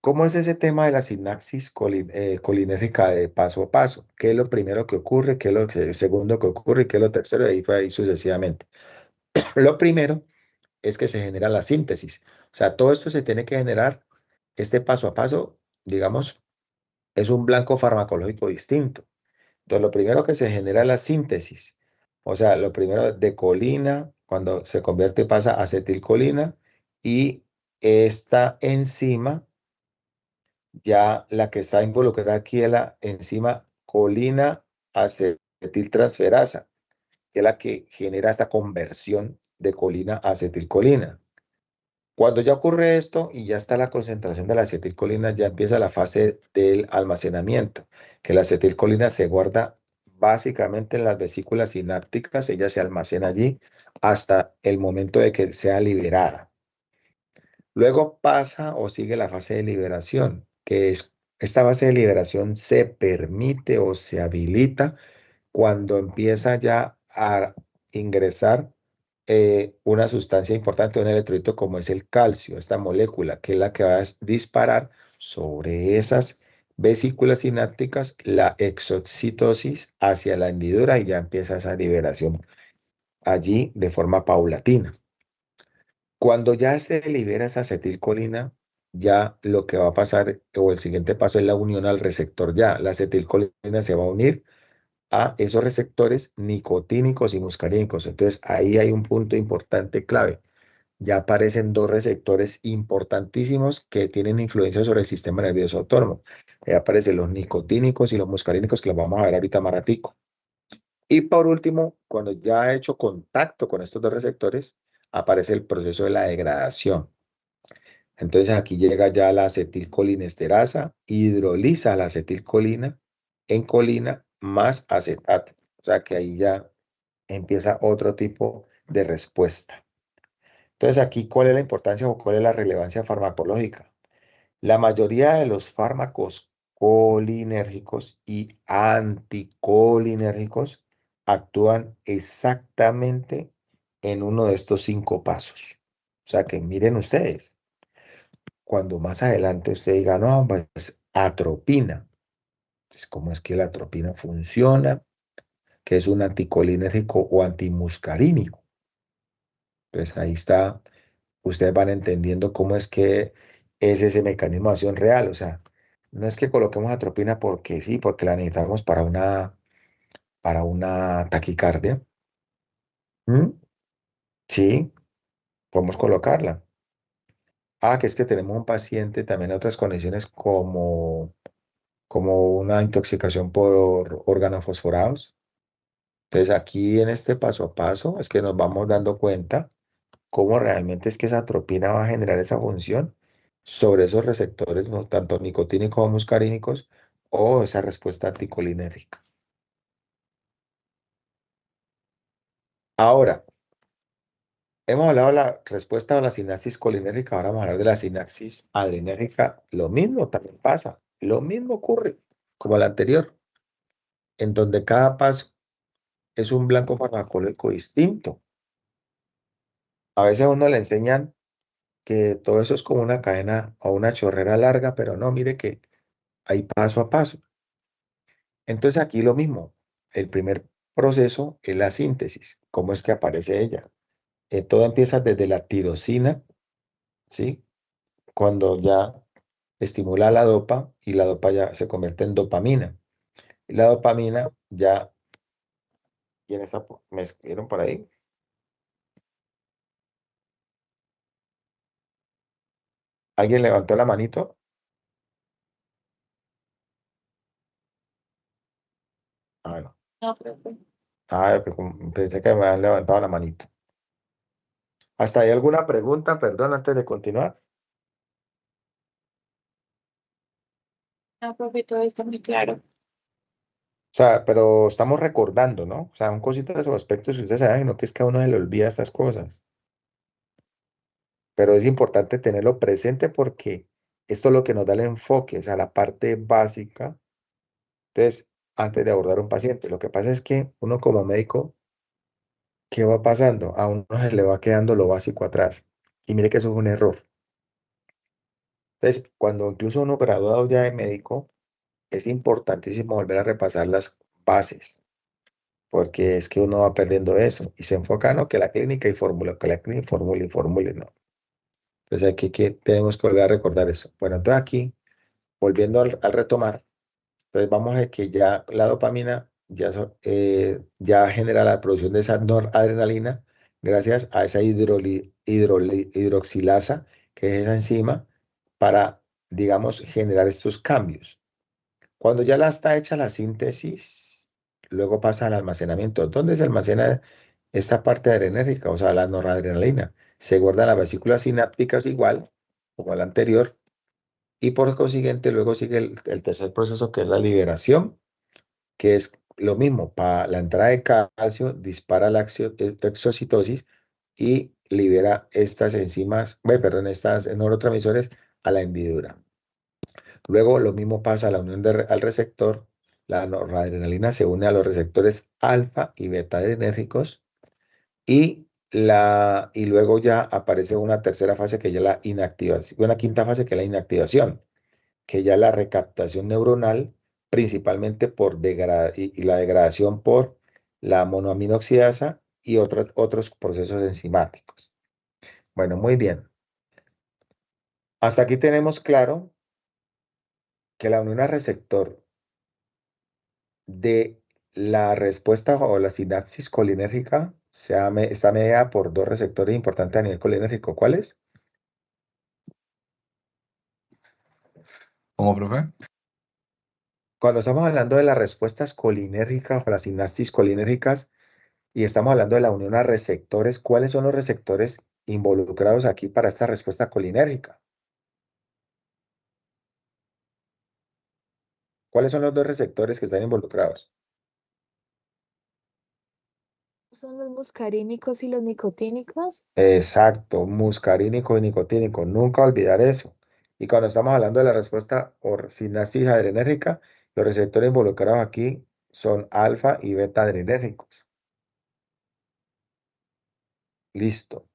¿cómo es ese tema de la sinapsis colinérgica de paso a paso? ¿Qué es lo primero que ocurre? ¿Qué es lo segundo que ocurre? ¿Y qué es lo tercero? Y ahí fue ahí sucesivamente. Lo primero es que se genera la síntesis. O sea, todo esto se tiene que generar, este paso a paso, digamos, es un blanco farmacológico distinto. Entonces, lo primero que se genera es la síntesis. O sea, lo primero de colina, cuando se convierte pasa a acetilcolina y esta enzima, ya la que está involucrada aquí es la enzima colina acetiltransferasa, que es la que genera esta conversión de colina a acetilcolina. Cuando ya ocurre esto y ya está la concentración de la acetilcolina, ya empieza la fase del almacenamiento, que la acetilcolina se guarda básicamente en las vesículas sinápticas, ella se almacena allí hasta el momento de que sea liberada. Luego pasa o sigue la fase de liberación, que es esta fase de liberación se permite o se habilita cuando empieza ya a ingresar una sustancia importante, un electrolito como es el calcio, esta molécula, que es la que va a disparar sobre esas vesículas sinápticas la exocitosis hacia la hendidura y ya empieza esa liberación allí de forma paulatina. Cuando ya se libera esa acetilcolina, ya lo que va a pasar o el siguiente paso es la unión al receptor ya. La acetilcolina se va a unir a esos receptores nicotínicos y muscarínicos. Entonces ahí hay un punto importante clave. Ya aparecen dos receptores importantísimos que tienen influencia sobre el sistema nervioso autónomo. Ahí aparecen los nicotínicos y los muscarínicos que los vamos a ver ahorita más ratico. Y por último, cuando ya ha hecho contacto con estos dos receptores, aparece el proceso de la degradación. Entonces aquí llega ya la acetilcolinesterasa, hidroliza la acetilcolina en colina más acetato. O sea que ahí ya empieza otro tipo de respuesta. Entonces aquí, ¿cuál es la importancia o cuál es la relevancia farmacológica? La mayoría de los fármacos colinérgicos y anticolinérgicos actúan exactamente en uno de estos 5 pasos. O sea que miren ustedes, cuando más adelante usted diga, no, pues atropina. Pues, ¿cómo es que la atropina funciona? Que es un anticolinérgico o antimuscarínico. Pues ahí está, ustedes van entendiendo cómo es que es ese mecanismo de acción real. O sea, no es que coloquemos atropina porque sí, porque la necesitamos para una taquicardia. ¿Mm? Sí, podemos colocarla. Ah, que es que tenemos un paciente también en otras condiciones como una intoxicación por órganos fosforados. Entonces aquí en este paso a paso es que nos vamos dando cuenta cómo realmente es que esa atropina va a generar esa función sobre esos receptores, no tanto nicotínicos como muscarínicos, o esa respuesta anticolinérgica. Ahora, hemos hablado de la respuesta a la sinapsis colinérgica, ahora vamos a hablar de la sinapsis adrenérgica. Lo mismo también pasa, lo mismo ocurre como la anterior, en donde cada paso es un blanco farmacológico distinto. A veces a uno le enseñan que todo eso es como una cadena o una chorrera larga, pero no, mire que hay paso a paso. Entonces aquí lo mismo, el primer proceso es la síntesis. cómo es que aparece ella. Todo empieza desde la tirosina, ¿sí? Cuando ya estimula la dopa y la dopa ya se convierte en dopamina. Y la dopamina ya, ¿quién está? ¿Me escribieron por ahí? ¿Alguien levantó la manito? Ah, no. No, profe. Ah, pensé que me habían levantado la manito. ¿Hasta ahí alguna pregunta, perdón, antes de continuar? No, profe, todo está muy claro. O sea, pero estamos recordando, ¿no? O sea, son cositas o aspectos que ustedes saben, no que es que a uno se le olvida estas cosas. Pero es importante tenerlo presente porque esto es lo que nos da el enfoque, o sea, la parte básica. Entonces, antes de abordar un paciente, lo que pasa es que uno como médico, ¿qué va pasando? A uno se le va quedando lo básico atrás. Y mire que eso es un error. Entonces, cuando incluso uno graduado ya de médico, es importantísimo volver a repasar las bases, porque es que uno va perdiendo eso y se enfoca, no, que la clínica y fórmula, que la clínica y fórmula y fórmula, y no. Entonces, aquí que tenemos que volver a recordar eso. Bueno, entonces aquí, volviendo al retomar, entonces vamos a que ya la dopamina ya, ya genera la producción de esa noradrenalina gracias a esa hidroxilasa, que es esa enzima, para, digamos, generar estos cambios. Cuando ya la está hecha la síntesis, luego pasa al almacenamiento. ¿Dónde se almacena esta parte adrenérgica? O sea, la noradrenalina. Se guarda en las vesículas sinápticas igual, como la anterior, y por consiguiente luego sigue el tercer proceso que es la liberación, que es lo mismo, para la entrada de calcio dispara la exocitosis y libera estas enzimas, perdón, estas neurotransmisores a la hendidura. Luego lo mismo pasa a la unión al receptor, la noradrenalina se une a los receptores alfa y beta adrenérgicos y luego ya aparece una tercera fase que ya es la inactivación, una quinta fase que es la inactivación, que ya es la recaptación neuronal, principalmente y la degradación por la monoaminoxidasa y otros procesos enzimáticos. Bueno, muy bien. Hasta aquí tenemos claro que la unión al receptor de la respuesta o la sinapsis colinérgica está mediada por dos receptores importantes a nivel colinérgico. ¿Cuáles? ¿Cómo, profe? Cuando estamos hablando de las respuestas colinérgicas o las sinapsis colinérgicas y estamos hablando de la unión a receptores, ¿cuáles son los receptores involucrados aquí para esta respuesta colinérgica? ¿Cuáles son los dos receptores que están involucrados? ¿Son los muscarínicos y los nicotínicos? Exacto, muscarínico y nicotínico. Nunca olvidar eso. Y cuando estamos hablando de la respuesta por sinapsis adrenérgica, los receptores involucrados aquí son alfa y beta adrenérgicos. Listo.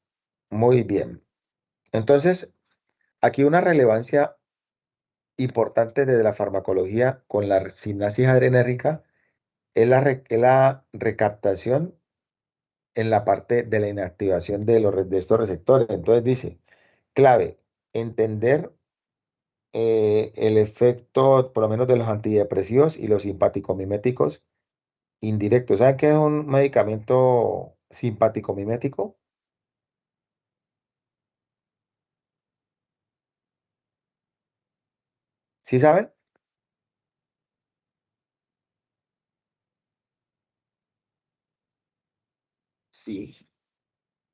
Muy bien. Entonces, aquí una relevancia importante desde la farmacología con la sinapsis adrenérgica es es la recaptación en la parte de la inactivación de estos receptores. Entonces dice, clave, entender el efecto, por lo menos de los antidepresivos y los simpaticomiméticos indirectos. ¿Saben qué es un medicamento simpaticomimético? ¿Sí saben? Sí.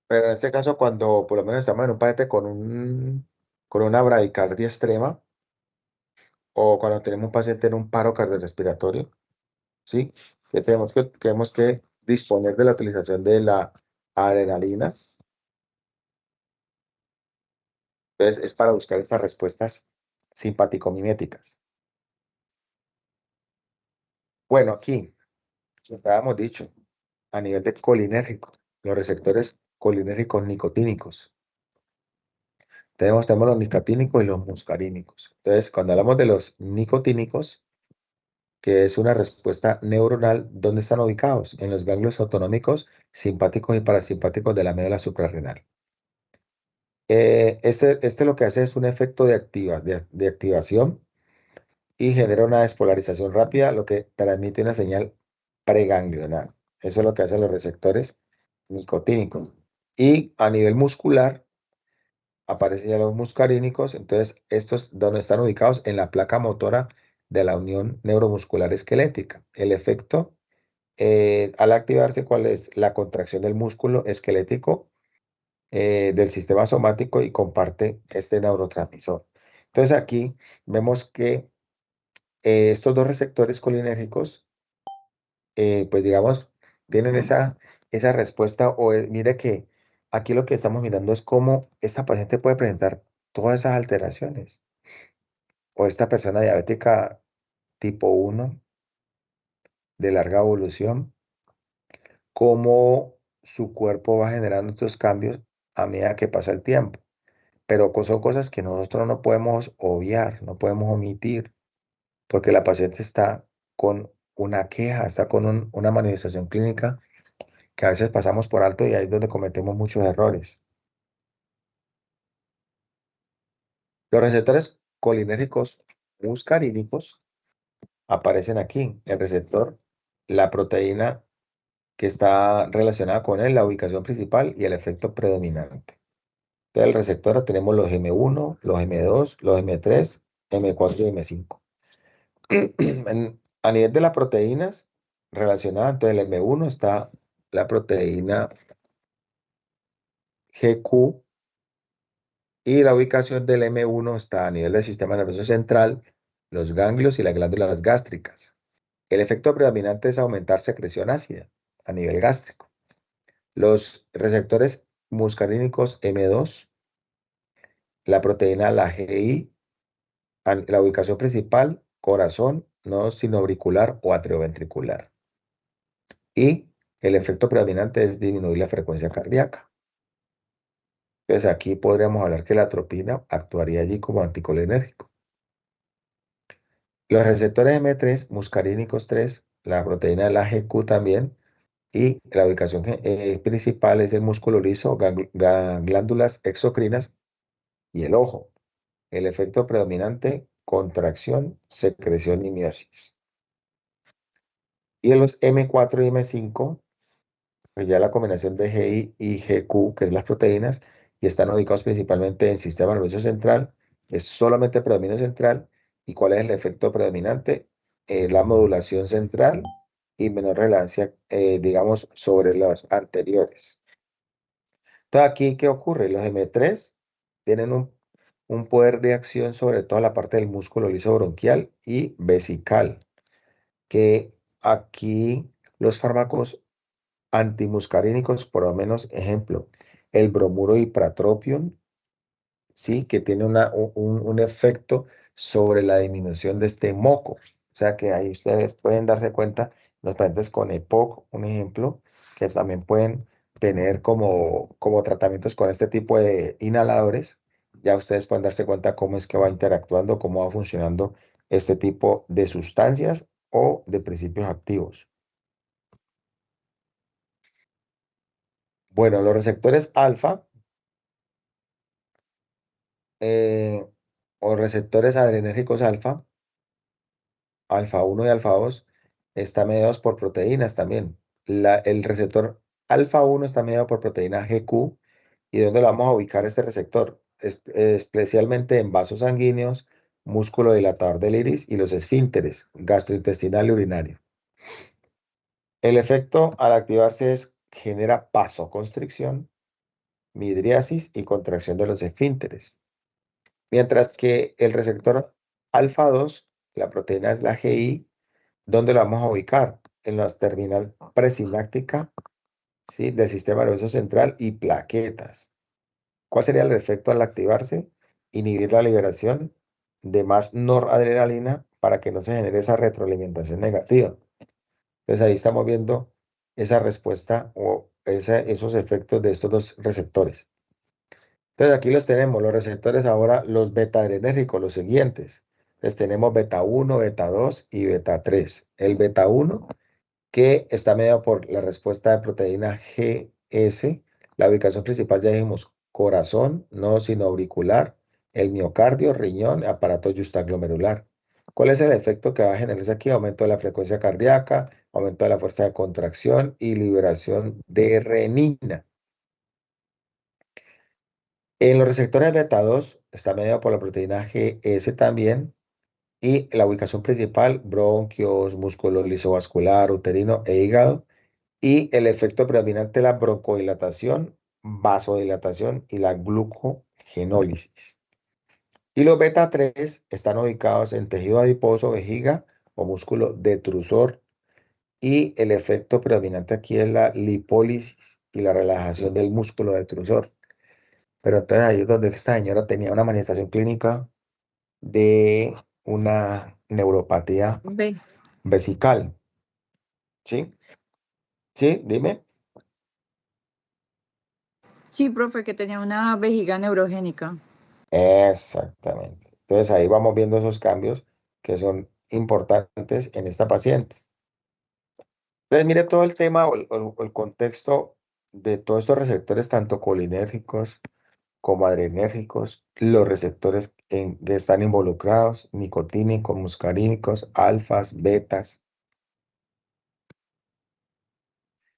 Pero en este caso, cuando por lo menos estamos en un paciente con una bradicardia extrema o cuando tenemos un paciente en un paro cardiorrespiratorio, ¿sí? Que tenemos que disponer de la utilización de la adrenalina. Entonces, es para buscar estas respuestas simpaticomiméticas. Bueno, aquí, lo que habíamos dicho, a nivel de colinérgico, los receptores colinérgicos nicotínicos. Tenemos los nicotínicos y los muscarínicos. Entonces, cuando hablamos de los nicotínicos, que es una respuesta neuronal. ¿Dónde están ubicados? En los ganglios autonómicos, simpáticos y parasimpáticos de la médula suprarrenal. Este lo que hace es un efecto de activación y genera una despolarización rápida, lo que transmite una señal preganglional. Eso es lo que hacen los receptores nicotínicos. Y a nivel muscular, aparecen ya los muscarínicos. Entonces, estos donde están ubicados en la placa motora de la unión neuromuscular esquelética. El efecto, al activarse, ¿cuál es? La contracción del músculo esquelético del sistema somático y comparte este neurotransmisor. Entonces, aquí vemos que estos dos receptores colinérgicos, pues digamos, tienen esa respuesta. Mire que aquí lo que estamos mirando es cómo esta paciente puede presentar todas esas alteraciones. O esta persona diabética tipo 1 de larga evolución, cómo su cuerpo va generando estos cambios a medida que pasa el tiempo. Pero son cosas que nosotros no podemos obviar, no podemos omitir, porque la paciente está con una queja, está con una manifestación clínica que a veces pasamos por alto y ahí es donde cometemos muchos errores. Los receptores colinérgicos muscarínicos aparecen aquí. El receptor, la proteína que está relacionada con él, la ubicación principal y el efecto predominante. Entonces, el receptor tenemos los M1, los M2, los M3, M4 y M5. A nivel de las proteínas relacionadas, entonces el M1 está la proteína GQ y la ubicación del M1 está a nivel del sistema nervioso central, los ganglios y las glándulas gástricas. El efecto predominante es aumentar secreción ácida a nivel gástrico. Los receptores muscarínicos M2, la proteína, la GI, la ubicación principal, corazón, nodo sinoauricular o atrioventricular. Y el efecto predominante es disminuir la frecuencia cardíaca. Entonces aquí podríamos hablar que la atropina actuaría allí como anticolinérgico. Los receptores M3, muscarínicos 3, la proteína de la GQ también, y la ubicación principal es el músculo liso, glándulas exocrinas y el ojo. El efecto predominante, contracción, secreción y miosis. Y en los M4 y M5, pues ya la combinación de GI y GQ, que es las proteínas, y están ubicados principalmente en el sistema nervioso central, es solamente predominio central. ¿Y cuál es el efecto predominante? La modulación central y menor relevancia, digamos, sobre los anteriores. Entonces, aquí, ¿qué ocurre? Los M3 tienen un poder de acción sobre toda la parte del músculo liso bronquial y vesical, que aquí los fármacos antimuscarínicos, por lo menos, ejemplo, el bromuro ipratropium, sí, que tiene un efecto sobre la disminución de este moco. O sea que ahí ustedes pueden darse cuenta, los pacientes con EPOC, un ejemplo, que también pueden tener como tratamientos con este tipo de inhaladores. Ya ustedes pueden darse cuenta cómo es que va interactuando, cómo va funcionando este tipo de sustancias o de principios activos. Bueno, los receptores alfa eh, o receptores adrenérgicos alfa, alfa 1 y alfa 2, están mediados por proteínas también. El receptor alfa 1 está mediado por proteína GQ. ¿Y dónde lo vamos a ubicar este receptor? Especialmente en vasos sanguíneos, músculo dilatador del iris y los esfínteres gastrointestinal y urinario. El efecto al activarse genera vasoconstricción, midriasis y contracción de los esfínteres. Mientras que el receptor alfa 2, la proteína es la GI, ¿dónde la vamos a ubicar? En la terminal presináptica, ¿sí?, del sistema nervioso central y plaquetas. ¿Cuál sería el efecto al activarse? Inhibir la liberación de más noradrenalina para que no se genere esa retroalimentación negativa. Entonces ahí estamos viendo esa respuesta o esos efectos de estos dos receptores. Entonces aquí los tenemos, los receptores ahora, los beta-adrenérgicos, los siguientes. Entonces tenemos beta 1, beta 2 y beta 3. El beta 1 que está mediado por la respuesta de proteína GS. La ubicación principal ya dijimos corazón, no sino auricular, el miocardio, riñón, aparato justaglomerular. ¿Cuál es el efecto que va a generarse aquí? Aumento de la frecuencia cardíaca, aumento de la fuerza de contracción y liberación de renina. En los receptores beta 2 está mediado por la proteína GS también. Y la ubicación principal, bronquios, músculo lisovascular, uterino e hígado. Y el efecto predominante, la broncodilatación, vasodilatación y la glucogenólisis. Y los beta 3 están ubicados en tejido adiposo, vejiga o músculo detrusor. Y el efecto predominante aquí es la lipólisis y la relajación del músculo detrusor. Pero entonces ahí es donde esta señora tenía una manifestación clínica de una neuropatía Ve. vesical. ¿Sí? ¿Sí? Dime. Sí, profe, que tenía una vejiga neurogénica. Exactamente. Entonces ahí vamos viendo esos cambios que son importantes en esta paciente. Entonces mire todo el tema o el contexto de todos estos receptores, tanto colinérgicos como adrenérgicos, los receptores que están involucrados, nicotínicos, muscarínicos, alfas, betas.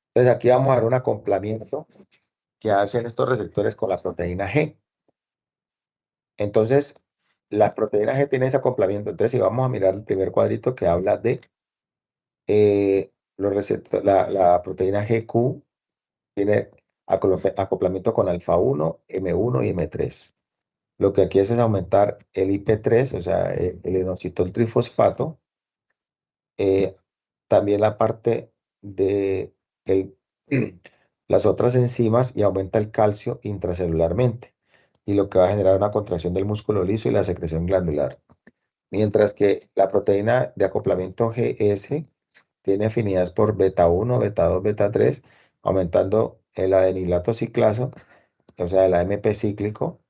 Entonces aquí vamos a ver un acoplamiento que hacen estos receptores con la proteína G. Entonces, la proteína G tiene ese acoplamiento. Entonces, si vamos a mirar el primer cuadrito que habla de los receptores, la proteína GQ tiene acoplamiento con alfa 1, M1 y M3. Lo que aquí es aumentar el IP3, o sea, el inositol trifosfato, eh, también la parte de el- las otras enzimas y aumenta el calcio intracelularmente, y lo que va a generar una contracción del músculo liso y la secreción glandular. Mientras que la proteína de acoplamiento GS tiene afinidades por beta 1, beta 2, beta 3, aumentando el adenilato ciclazo, o sea, el AMP cíclico,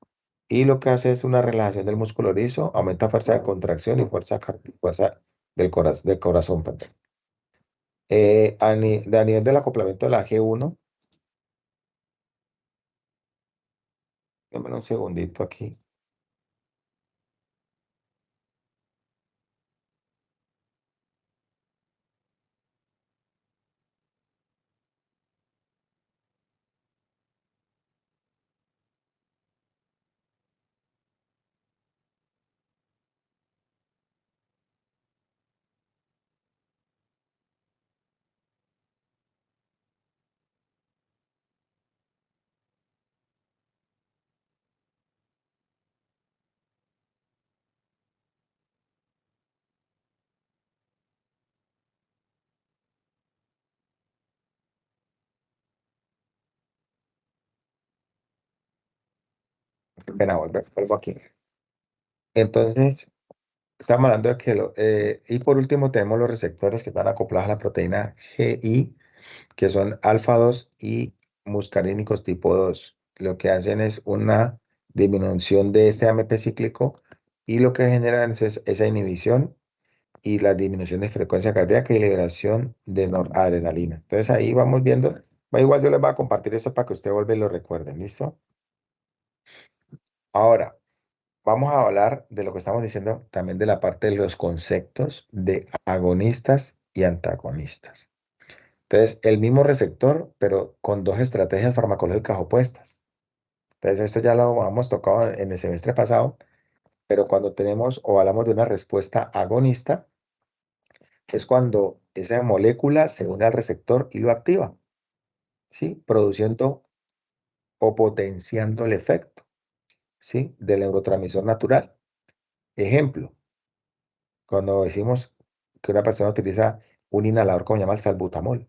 y lo que hace es una relajación del músculo liso, aumenta fuerza de contracción y fuerza del corazón, perdón. A nivel del acoplamiento de la G1, déjame un segundito aquí. Qué pena, vuelvo aquí. Entonces, estamos hablando de que, y por último tenemos los receptores que están acoplados a la proteína GI, que son alfa 2 y muscarínicos tipo 2. Lo que hacen es una disminución de este AMP cíclico, y lo que generan es esa inhibición y la disminución de frecuencia cardíaca y liberación de noradrenalina. Entonces ahí vamos viendo. Igual yo les voy a compartir esto para que usted vuelva y lo recuerden. ¿Listo? Ahora, vamos a hablar de lo que estamos diciendo también de la parte de los conceptos de agonistas y antagonistas. Entonces, el mismo receptor, pero con dos estrategias farmacológicas opuestas. Entonces, esto ya lo hemos tocado en el semestre pasado, pero cuando tenemos o hablamos de una respuesta agonista, es cuando esa molécula se une al receptor y lo activa, ¿sí? Produciendo o potenciando el efecto, ¿sí? Del neurotransmisor natural. Ejemplo, cuando decimos que una persona utiliza un inhalador como se llama el salbutamol,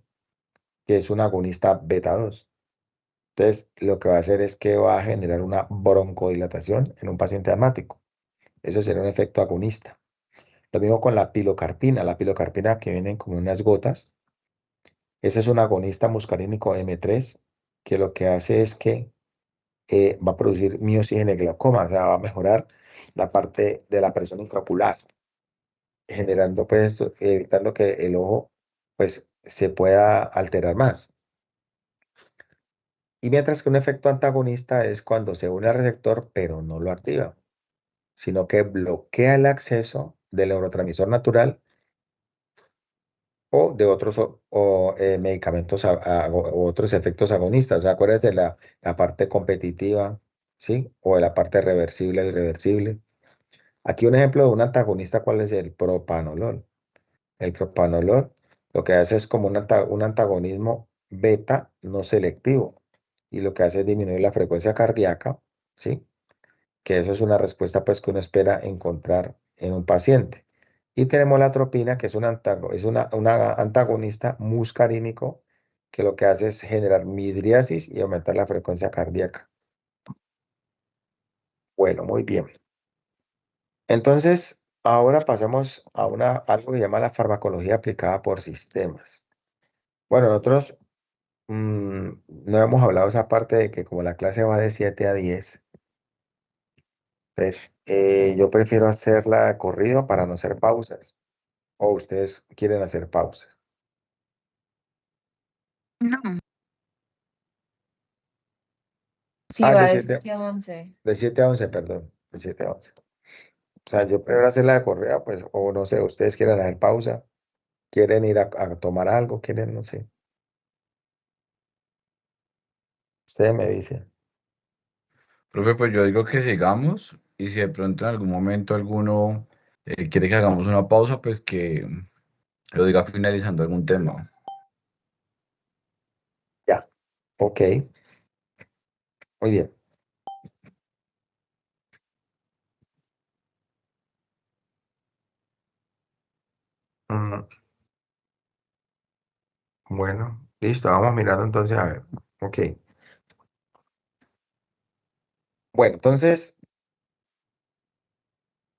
que es un agonista beta 2. Entonces, lo que va a hacer es que va a generar una broncodilatación en un paciente asmático. Eso sería un efecto agonista. Lo mismo con la pilocarpina que vienen como unas gotas. Ese es un agonista muscarínico M3, que lo que hace es que va a producir miosina y glaucoma, o sea, va a mejorar la parte de la presión intraocular. generando, pues, evitando que el ojo, pues, se pueda alterar más. Y mientras que un efecto antagonista es cuando se une al receptor, pero no lo activa, sino que bloquea el acceso del neurotransmisor natural o de otros medicamentos o otros efectos agonistas. O sea, acuérdense de la parte competitiva, ¿sí? O de la parte reversible e irreversible. Aquí un ejemplo de un antagonista, ¿cuál es el propanolol? El propanolol lo que hace es como un antagonismo beta no selectivo y lo que hace es disminuir la frecuencia cardíaca, ¿sí? Que eso es una respuesta pues que uno espera encontrar en un paciente. Y tenemos la atropina, que es una antagonista muscarínico, que lo que hace es generar midriasis y aumentar la frecuencia cardíaca. Bueno, muy bien. Entonces, ahora pasamos a algo que se llama la farmacología aplicada por sistemas. Bueno, nosotros no hemos hablado esa parte de que como la clase va de 7 a 10, pues yo prefiero hacerla de corrido para no hacer pausas. ¿O ustedes quieren hacer pausas? No. Sí, Ah, va de 7 a 11. de 7 a 11, perdón. De 7 a 11. O sea, yo prefiero hacerla de corrida, pues, o no sé, ustedes quieren hacer pausa, quieren ir a tomar algo, quieren, no sé. Ustedes me dicen. Profe, pues yo digo que sigamos y si de pronto en algún momento alguno quiere que hagamos una pausa, pues que lo diga finalizando algún tema. Ya, ok, muy bien. Mm, bueno, listo, vamos mirando entonces a ver. Ok. Bueno, entonces,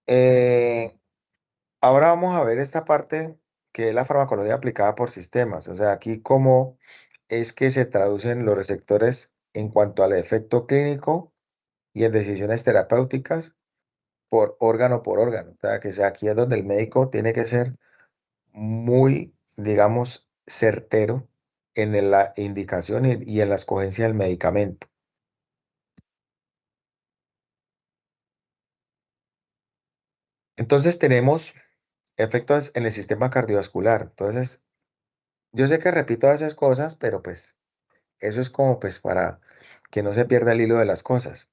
eh, ahora vamos a ver esta parte que es la farmacología aplicada por sistemas. O sea, aquí cómo es que se traducen los receptores en cuanto al efecto clínico y en decisiones terapéuticas por órgano. O sea, que sea aquí es donde el médico tiene que ser muy, digamos, certero en la indicación y en la escogencia del medicamento. Entonces tenemos efectos en el sistema cardiovascular. Entonces, yo sé que repito esas cosas, pero pues eso es como pues para que no se pierda el hilo de las cosas.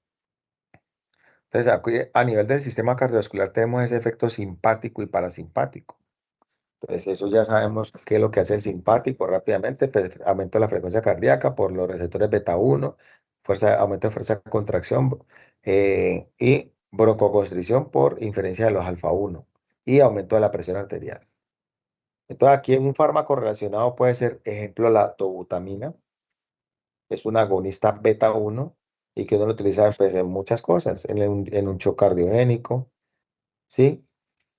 Entonces, aquí, a nivel del sistema cardiovascular tenemos ese efecto simpático y parasimpático. Entonces, eso ya sabemos qué es lo que hace el simpático rápidamente, pues aumento de la frecuencia cardíaca por los receptores beta 1, aumento de fuerza de contracción y broncoconstricción por inferencia de los alfa 1 y aumento de la presión arterial. Entonces, aquí un fármaco relacionado puede ser, ejemplo, la dobutamina, es un agonista beta 1 y que uno lo utiliza pues, en muchas cosas, en un shock cardiogénico, ¿sí?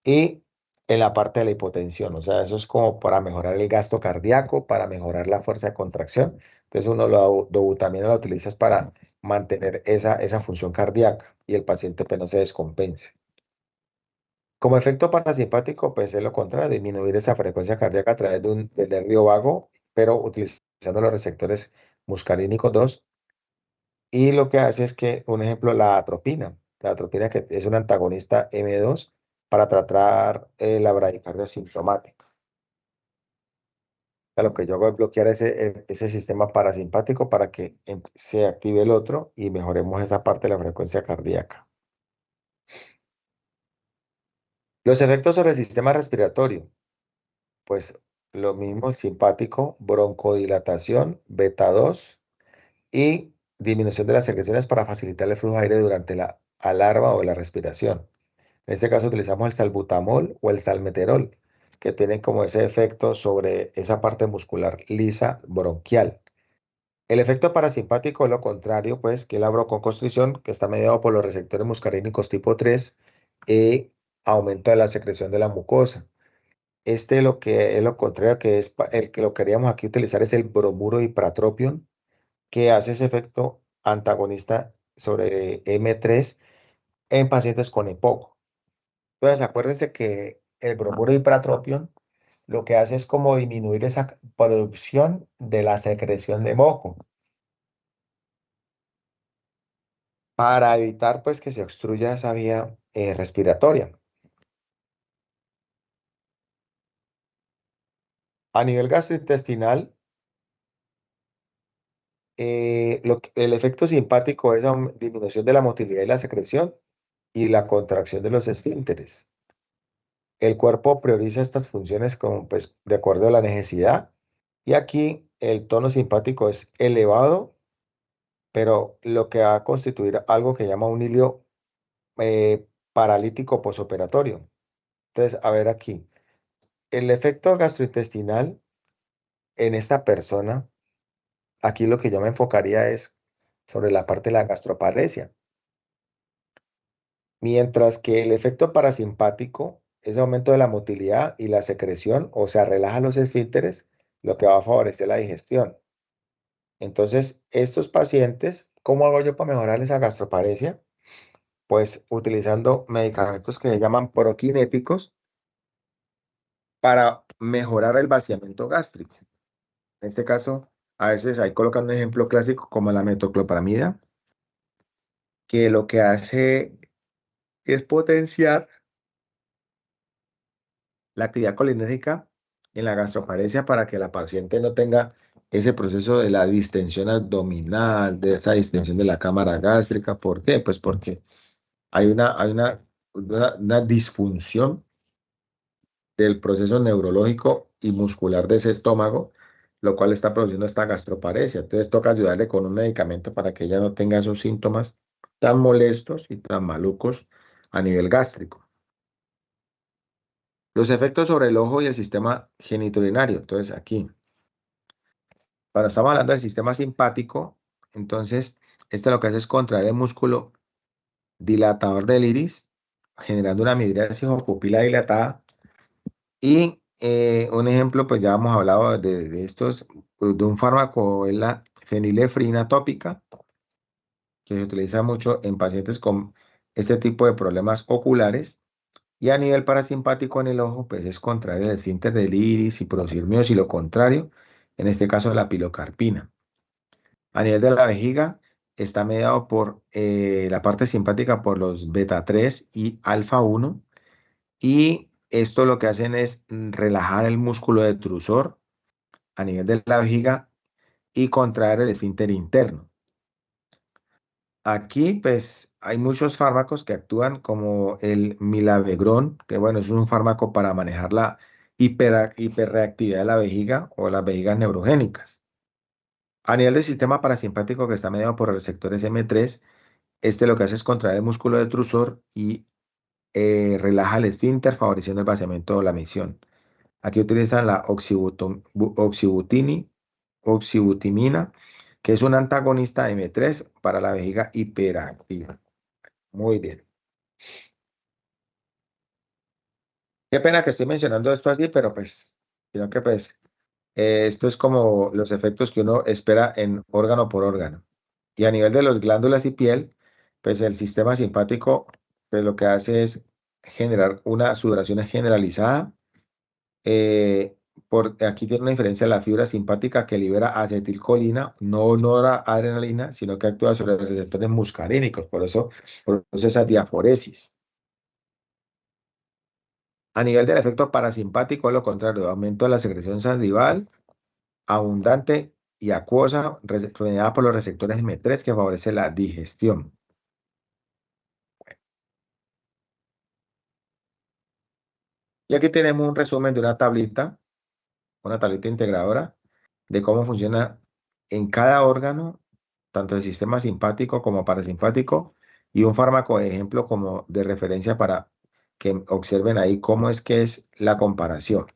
Y en la parte de la hipotensión, o sea, eso es como para mejorar el gasto cardíaco, para mejorar la fuerza de contracción. Entonces uno la dobutamina la utilizas para mantener esa función cardíaca y el paciente pues no se descompense. Como efecto parasimpático, pues es lo contrario, disminuir esa frecuencia cardíaca a través del nervio vago, pero utilizando los receptores muscarínicos 2. Y lo que hace es que, un ejemplo, la atropina que es un antagonista M2 para tratar la bradicardia sintomática. O sea, lo que yo hago es bloquear ese sistema parasimpático para que se active el otro y mejoremos esa parte de la frecuencia cardíaca. Los efectos sobre el sistema respiratorio, pues lo mismo, simpático, broncodilatación, beta 2 y disminución de las secreciones para facilitar el flujo de aire durante la alarma o la respiración. En este caso utilizamos el salbutamol o el salmeterol, que tienen como ese efecto sobre esa parte muscular lisa bronquial. El efecto parasimpático es lo contrario, pues, que la broncoconstricción, que está mediado por los receptores muscarínicos tipo 3 y aumento de la secreción de la mucosa. Este lo que es lo contrario, que es el que lo queríamos aquí utilizar es el bromuro ipratropium, que hace ese efecto antagonista sobre M3 en pacientes con EPOC. Entonces, acuérdense que el bromuro hipratropium, lo que hace es como disminuir esa producción de la secreción de moco para evitar pues que se obstruya esa vía respiratoria. A nivel gastrointestinal, el efecto simpático es disminución de la motilidad y la secreción y la contracción de los esfínteres. El cuerpo prioriza estas funciones pues, de acuerdo a la necesidad. Y aquí el tono simpático es elevado, pero lo que va a constituir algo que llama un hilio paralítico posoperatorio. Entonces, a ver aquí, el efecto gastrointestinal en esta persona, aquí lo que yo me enfocaría es sobre la parte de la gastroparesia. Mientras que el efecto parasimpático es aumento de la motilidad y la secreción, o sea, relaja los esfínteres, lo que va a favorecer la digestión. Entonces, estos pacientes, ¿cómo hago yo para mejorar esa gastroparesia? Pues utilizando medicamentos que se llaman prokinéticos para mejorar el vaciamiento gástrico. En este caso, a veces ahí colocan un ejemplo clásico como la metoclopramida, que lo que hace es potenciar la actividad colinérgica en la gastroparesia para que la paciente no tenga ese proceso de la distensión abdominal, de esa distensión de la cámara gástrica. ¿Por qué? Pues porque hay una disfunción del proceso neurológico y muscular de ese estómago, lo cual está produciendo esta gastroparesia. Entonces toca ayudarle con un medicamento para que ella no tenga esos síntomas tan molestos y tan malucos a nivel gástrico. Los efectos sobre el ojo y el sistema genitourinario. Entonces aquí, cuando estamos hablando del sistema simpático, entonces este lo que hace es contraer el músculo dilatador del iris, generando una midriasis o pupila dilatada. Y un ejemplo, pues ya hemos hablado de estos, pues, de un fármaco, es la fenilefrina tópica, que se utiliza mucho en pacientes con este tipo de problemas oculares. Y a nivel parasimpático en el ojo, pues es contraer el esfínter del iris y producir miosis, y lo contrario, en este caso la pilocarpina. A nivel de la vejiga, está mediado por la parte simpática por los beta 3 y alfa 1. Y esto lo que hacen es relajar el músculo detrusor a nivel de la vejiga y contraer el esfínter interno. Aquí, pues, hay muchos fármacos que actúan como el milavegrón, que bueno, es un fármaco para manejar la hiperreactividad de la vejiga o las vejigas neurogénicas. A nivel del sistema parasimpático que está mediado por receptores M3, este lo que hace es contraer el músculo detrusor y relaja el esfínter, favoreciendo el vaciamiento o la misión. Aquí utilizan la oxibutimina, que es un antagonista M3 para la vejiga hiperactiva. Muy bien. Qué pena que estoy mencionando esto así, pero pues, sino que pues, esto es como los efectos que uno espera en órgano por órgano. Y a nivel de las glándulas y piel, pues el sistema simpático, pues lo que hace es generar una sudoración generalizada. Eh, Aquí tiene una diferencia la fibra simpática que libera acetilcolina, no noradrenalina, sino que actúa sobre los receptores muscarínicos, por eso produce esa diaforesis. A nivel del efecto parasimpático, es lo contrario, aumento de la secreción salival, abundante y acuosa, mediada por los receptores M3 que favorece la digestión. Y aquí tenemos un resumen de una tablita integradora de cómo funciona en cada órgano, tanto el sistema simpático como parasimpático, y un fármaco de ejemplo como de referencia para que observen ahí cómo es que es la comparación.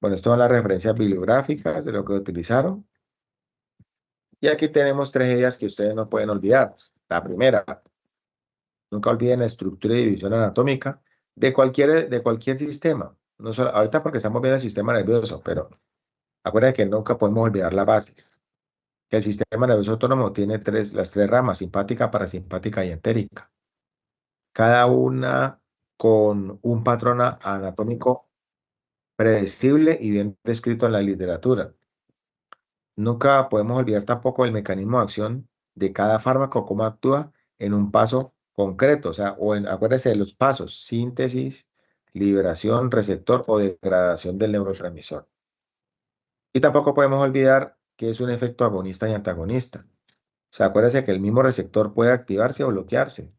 Bueno, estas son las referencias bibliográficas de lo que utilizaron. Y aquí tenemos 3 ideas que ustedes no pueden olvidar. La primera, nunca olviden la estructura y división anatómica de cualquier sistema. No solo, ahorita porque estamos viendo el sistema nervioso, pero acuérdense que nunca podemos olvidar las bases. Que el sistema nervioso autónomo tiene las tres ramas: simpática, parasimpática y entérica. cada una con un patrón anatómico predecible y bien descrito en la literatura. Nunca podemos olvidar tampoco el mecanismo de acción de cada fármaco, cómo actúa en un paso concreto, o sea, acuérdese de los pasos: síntesis, liberación, receptor o degradación del neurotransmisor. Y tampoco podemos olvidar que es un efecto agonista y antagonista. O sea, acuérdese que el mismo receptor puede activarse o bloquearse.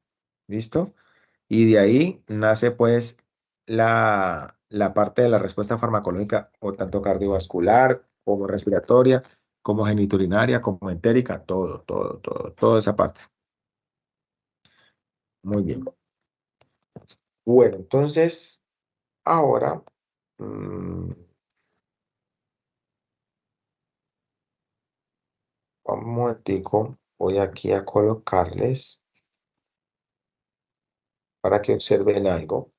¿Listo? Y de ahí nace pues la parte de la respuesta farmacológica, o tanto cardiovascular como respiratoria, como geniturinaria, como entérica, toda esa parte. Muy bien. Bueno, entonces, ahora, un momentico, voy aquí a colocarles para que observen algo.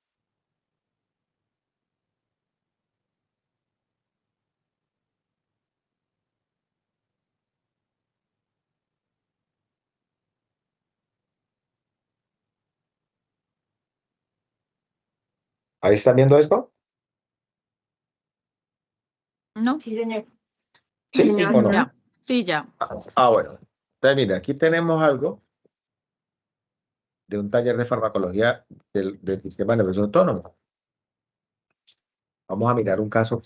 ¿Ahí están viendo esto? ¿No? Sí, señor. ¿Sí señor. o no? Ya. Sí, ya. Bueno. Entonces, mire, aquí tenemos algo de un taller de farmacología del sistema nervioso autónomo. Vamos a mirar un caso